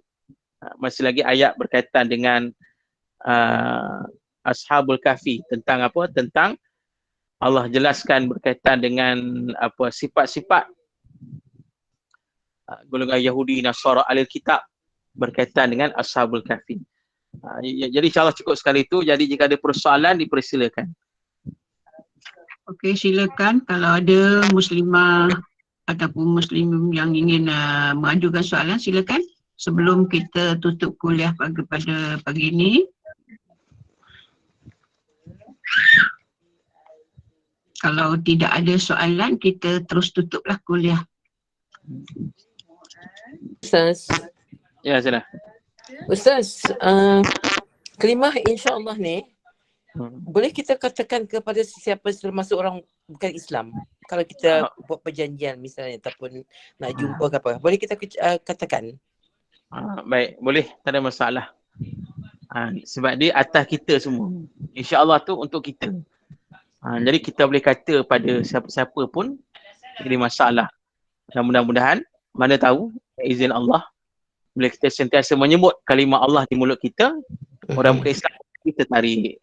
Masih lagi ayat berkaitan dengan Ashabul Kahfi. Tentang apa? Tentang Allah jelaskan berkaitan dengan apa sifat-sifat golongan Yahudi, Nasara, Ahlul Kitab berkaitan dengan Ashabul Kahfi. Jadi insyaAllah cukup sekali itu. Jadi jika ada persoalan dipersilakan.
Okey, silakan kalau ada muslimah ataupun muslim yang ingin mengajukan soalan, silakan sebelum kita tutup kuliah pada pagi ini. Kalau tidak ada soalan, kita terus tutuplah kuliah.
Ustaz.
Ya, sudah.
Ustaz, kelimah insya-Allah ni Boleh kita katakan kepada sesiapa termasuk orang bukan Islam, kalau kita buat perjanjian misalnya ataupun nak jumpa ke apa, boleh kita katakan?
Baik, boleh, tak ada masalah. Sebab dia atas kita semua. InsyaAllah tu untuk kita. Jadi kita boleh kata pada siapa-siapa pun jadi masalah. Dan mudah-mudahan, mana tahu, izin Allah, bila kita sentiasa menyebut kalimah Allah di mulut kita, orang bukan Islam, kita tarik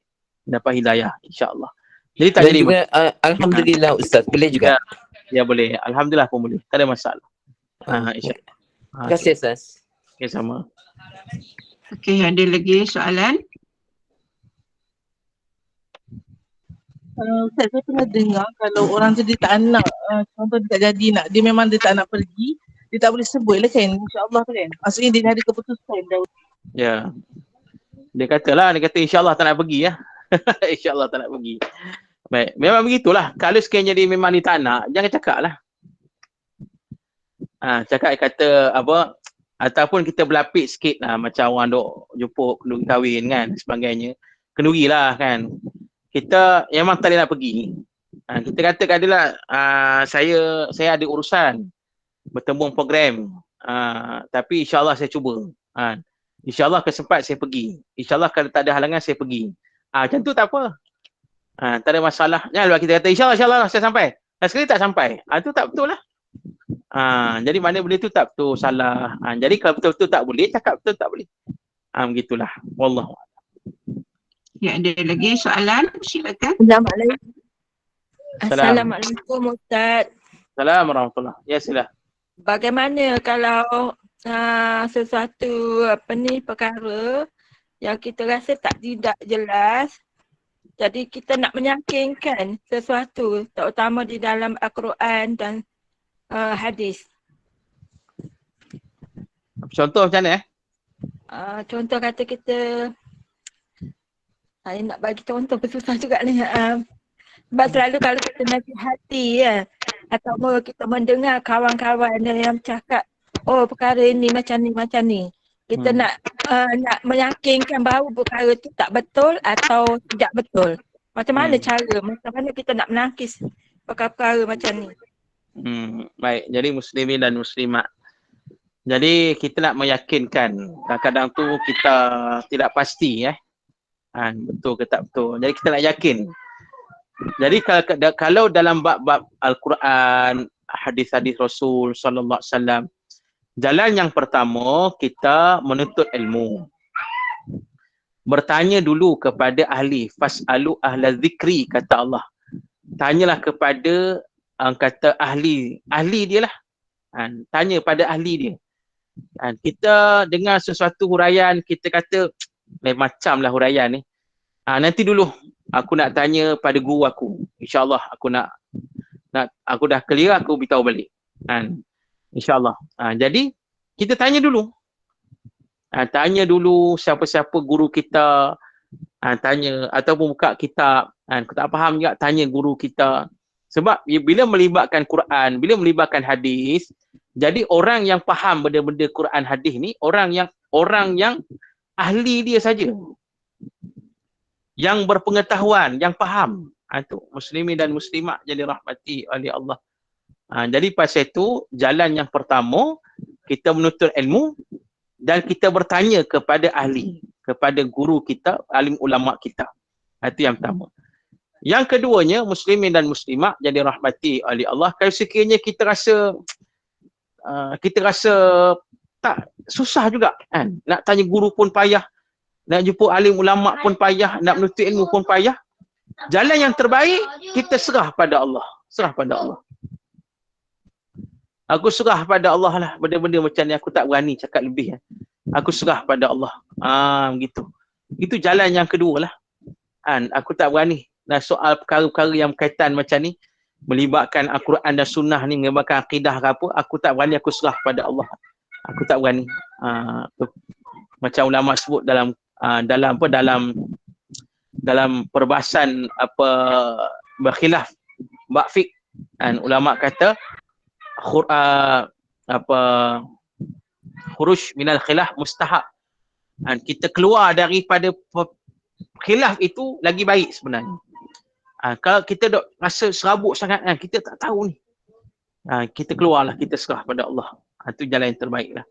dapat hidayah, insyaAllah. Jadi tak
Dan
jadi
juga Alhamdulillah Ustaz, boleh juga?
Ya boleh, Alhamdulillah pun boleh, tak ada masalah. InsyaAllah.
Terima kasih Ustaz.
Okay, sama.
Okey, ada lagi soalan?
Ustaz, saya pernah dengar kalau orang tu dia tak nak, contoh dia tak jadi nak, dia memang dia tak nak pergi, dia tak boleh sebut lah kan, insyaAllah tu kan. Maksudnya dia dah ada keputusan dah.
Ya. Dia kata insyaAllah tak nak pergi ya. InsyaAllah tak nak pergi. Baik, memang begitulah. Kalau sekiranya dia memang dia tak nak, jangan cakap lah. Cakap kata apa, ataupun kita berlapik sikit lah, macam orang duk jumpa kenduri kahwin kan, sebagainya. Kenduri lah kan. Kita memang tak boleh nak pergi. Kita katakan dia lah, saya ada urusan bertembung program. Tapi insyaAllah saya cuba. InsyaAllah kesempat saya pergi. InsyaAllah kalau tak ada halangan saya pergi. Macam tu tak apa. Tak ada masalah. Jangan kita kata insyaAllah saya sampai. Sekali tak sampai. Tu tak betul lah. Jadi mana boleh tu tak betul, salah. Jadi kalau betul-betul tak boleh, cakap betul tak boleh. Begitulah. Wallahu a'lam.
Ya, ada lagi soalan? Silakan.
Assalamualaikum.
Salam.
Assalamualaikum Ustaz.
Assalamualaikum warahmatullahi. Ya sila.
Bagaimana kalau sesuatu perkara yang kita rasa tidak jelas, jadi kita nak meyakinkan sesuatu, terutama di dalam Al-Quran dan hadis.
Contoh macam mana
Contoh kata kita, saya nak bagi contoh bersusah juga ni. Sebab selalu kalau kita nasihati ya, atau kita mendengar kawan-kawan yang cakap, oh perkara ini macam ni. Kita nak meyakinkan bahawa perkara itu tak betul atau tidak betul. Macam mana cara, macam mana kita nak menangkis perkara-perkara macam ni.
Baik, jadi muslimin dan muslimat. Jadi kita nak meyakinkan, kadang-kadang tu kita tidak pasti betul ke tak betul. Jadi kita nak yakin. Jadi kalau dalam bab-bab Al-Quran, hadis-hadis Rasul sallallahu alaihi wasallam, jalan yang pertama kita menuntut ilmu. Bertanya dulu kepada ahli, fas'alu ahla zikri, kata Allah. Tanyalah kepada kata ahli dia lah. Tanya pada ahli dia. Kita dengar sesuatu huraian, kita kata lain macam lah huraian ni. Nanti dulu aku nak tanya pada guru aku. InsyaAllah aku nak aku dah clear, aku beritahu balik. InsyaAllah. Jadi kita tanya dulu. Tanya dulu siapa-siapa guru kita. Tanya ataupun buka kitab. Aku tak faham juga, tanya guru kita. Sebab bila melibatkan Quran, bila melibatkan hadis, jadi orang yang faham benda-benda Quran hadis ni orang yang ahli dia saja. Yang berpengetahuan, yang faham. Itu muslimin dan muslimat jadi rahmati oleh Allah. Jadi pasal itu jalan yang pertama kita menuntut ilmu dan kita bertanya kepada ahli, kepada guru kita, alim ulama kita. Itu yang pertama. Yang keduanya muslimin dan muslimat jadi rahmati oleh Allah. Kalau sekiranya kita rasa tak susah juga kan. Nak tanya guru pun payah. Nak jumpa alim ulama pun payah, nak menuntut ilmu pun payah. Jalan yang terbaik kita serah pada Allah. Serah pada Allah. Aku serah pada Allah lah. Benda-benda macam ni aku tak berani cakap lebih. Aku serah pada Allah. Begitu. Itu jalan yang kedua lah. Aku tak berani. Nah, soal perkara-perkara yang berkaitan macam ni, melibatkan Al-Quran dan Sunnah ni, melibatkan akidah ke apa, aku tak berani, aku serah pada Allah. Aku tak berani. Macam ulama sebut dalam perbahasan berkhilaf bab fiqh, ulama kata khuruj minal khilaf mustahab. Kita keluar daripada khilaf itu lagi baik sebenarnya. Kalau kita dok rasa serabut sangat, kita tak tahu ni. Kita keluarlah, kita serah pada Allah. Itu jalan yang terbaik lah.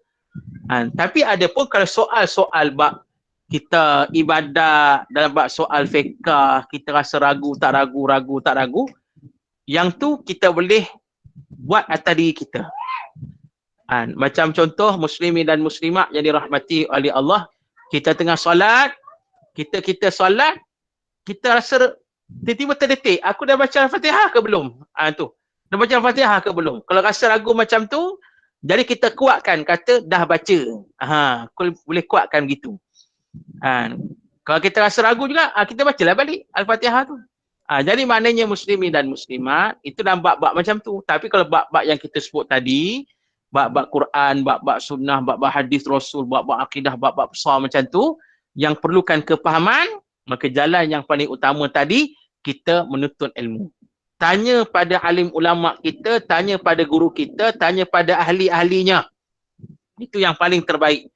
Tapi ada pun kalau soal-soal bab kita ibadat, dalam bab soal fiqh, kita rasa ragu tak ragu, yang tu kita boleh buat atas diri kita. Macam contoh muslimin dan muslimat yang dirahmati oleh Allah, kita tengah solat, kita solat, kita rasa tiba-tiba terdetik, aku dah baca Al-Fatihah ke belum? Tu. Dah baca Al-Fatihah ke belum? Kalau rasa ragu macam tu, jadi kita kuatkan kata dah baca. Boleh kuatkan gitu. Kalau kita rasa ragu juga, kita bacalah balik Al-Fatihah tu. Jadi maknanya muslimin dan muslimat itu dalam bab-bab macam tu. Tapi kalau bab-bab yang kita sebut tadi, bab-bab Quran, bab-bab sunnah, bab-bab hadis Rasul, bab-bab akidah, bab-bab besar macam tu, yang perlukan kepahaman, maka jalan yang paling utama tadi, kita menuntut ilmu. Tanya pada alim ulama kita, tanya pada guru kita, tanya pada ahli-ahlinya. Itu yang paling terbaik.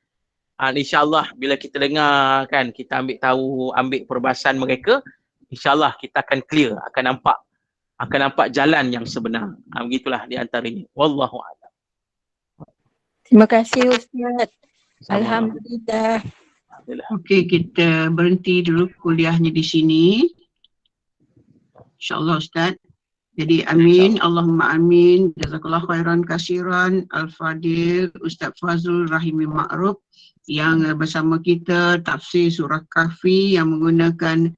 InsyaAllah bila kita dengar kan, kita ambil tahu, ambil perbahasan mereka, InsyaAllah kita akan clear, akan nampak jalan yang sebenar. Begitulah di antaranya. Wallahu a'lam.
Terima kasih Ustaz. Alhamdulillah.
Okey, kita berhenti dulu kuliahnya di sini. InsyaAllah Ustaz. Jadi amin, Allahumma amin. Jazakallah khairan kasiran Al-Fadil Ustaz Fazlul Rahimi Ma'ruf yang bersama kita tafsir surah Kahfi yang menggunakan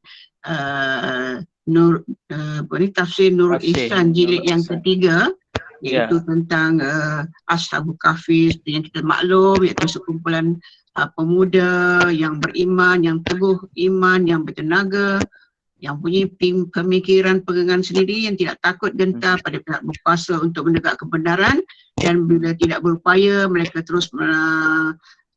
tafsir Nurul Ihsan jilid yang ketiga, iaitu tentang Ashabul Kahfi yang kita maklum, iaitu sekumpulan pemuda yang beriman, yang teguh iman, yang bertenaga, yang punya pemikiran pegangan sendiri, yang tidak takut gentar pada pihak berkuasa untuk menegak kebenaran, dan bila tidak berupaya mereka terus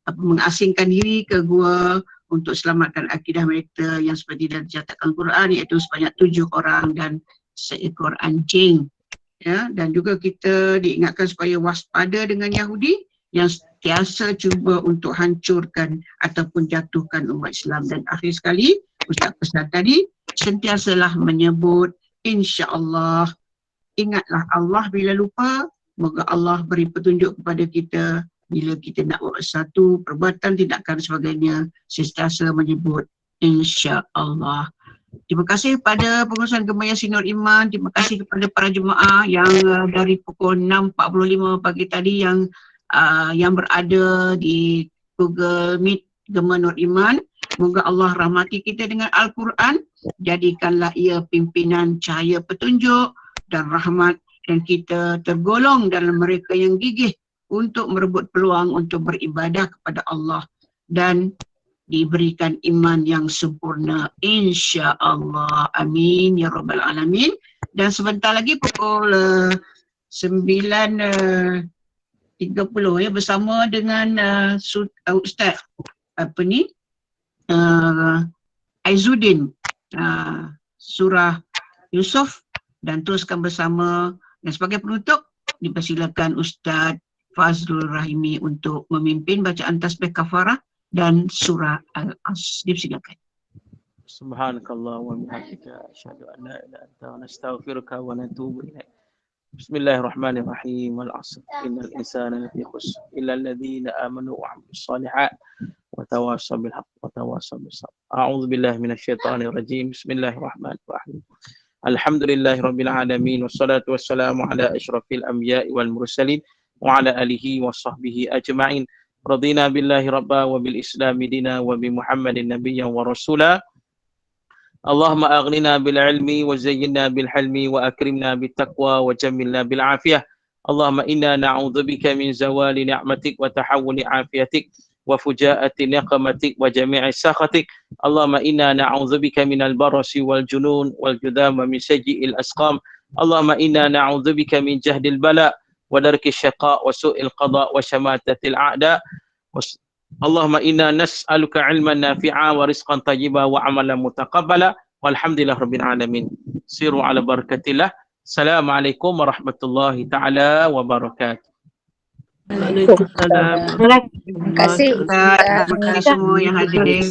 mengasingkan diri ke gua untuk selamatkan akidah mereka yang seperti dah dicatatkan Quran, iaitu sebanyak 7 orang dan seekor anjing. Dan juga kita diingatkan supaya waspada dengan Yahudi yang sentiasa cuba untuk hancurkan ataupun jatuhkan umat Islam. Dan akhir sekali, Ustaz pesan tadi, sentiasalah menyebut insya-Allah. Ingatlah Allah bila lupa, moga Allah beri petunjuk kepada kita bila kita nak buat satu perbuatan, tindakan sebagainya, sentiasa menyebut insya-Allah. Terima kasih kepada pengurusan Gema Yasin Nur Iman, terima kasih kepada para jemaah yang dari pukul 6.45 pagi tadi yang berada di Google Meet Gema Nur Iman. Moga Allah rahmati kita dengan Al-Quran, jadikanlah ia pimpinan cahaya petunjuk dan rahmat, dan kita tergolong dalam mereka yang gigih untuk merebut peluang untuk beribadah kepada Allah dan diberikan iman yang sempurna, insya-Allah. Amin ya rabbal alamin. Dan sebentar lagi pukul 9.30 bersama dengan Ustaz Aizuddin, surah Yusuf, dan teruskan bersama. Dan sebagai penutup, dipersilakan Ustaz Fazlul Rahimi untuk memimpin bacaan tasbih kafarah dan surah Al-As. Dipersilakan.
Subhanakallah wa bihamdika asyhadu an la ilaha illa anta nastaghfiruka wa natubu ilaik. Bismillahirrahmanirrahim. Al-'asr innal insana lafi khusr illa alladhina amanu wa 'amilus shalihat wa tawassaw bil haqq wa tawassaw bis sabr. A'udzu billahi minasyaitonir rajim. Bismillahirrahmanirrahim. Alhamdulillahirabbil alamin wassalatu wassalamu ala asyrafil anbiya'i wal mursalin wa ala alihi wa sahbihi ajma'in. Radina billahi rabba wa bil islami dina wa bi Muhammadin nabiyyan wa rasula. Allahumma aghnina bil ilmi wa zayyinna bil hilmi wa akrimna bit taqwa wa jammilna bil afiyah. Allahumma inna na'udzubika min zawali ni'matik wa tahawuli afiyatik wa fujaati niqmatik wa jami'i sakhatik. Allahumma inna na'udzubika minal barasi wal junun wal judam wa min sayyi'il asqam. Allahumma inna na'udzubika min jahdil bala wa darki syaqa wa su'il qada wa syamatatil a'da. Allahumma inna nas'aluka ilman nafi'a wa rizqan tayyiba wa amalan mutaqabbala walhamdulillah rabbil alamin. Siru ala barakatillah. Assalamualaikum warahmatullahi ta'ala wabarakatuh.
Waalaikumsalam.
Terima kasih.
Terima kasih semua yang hadir.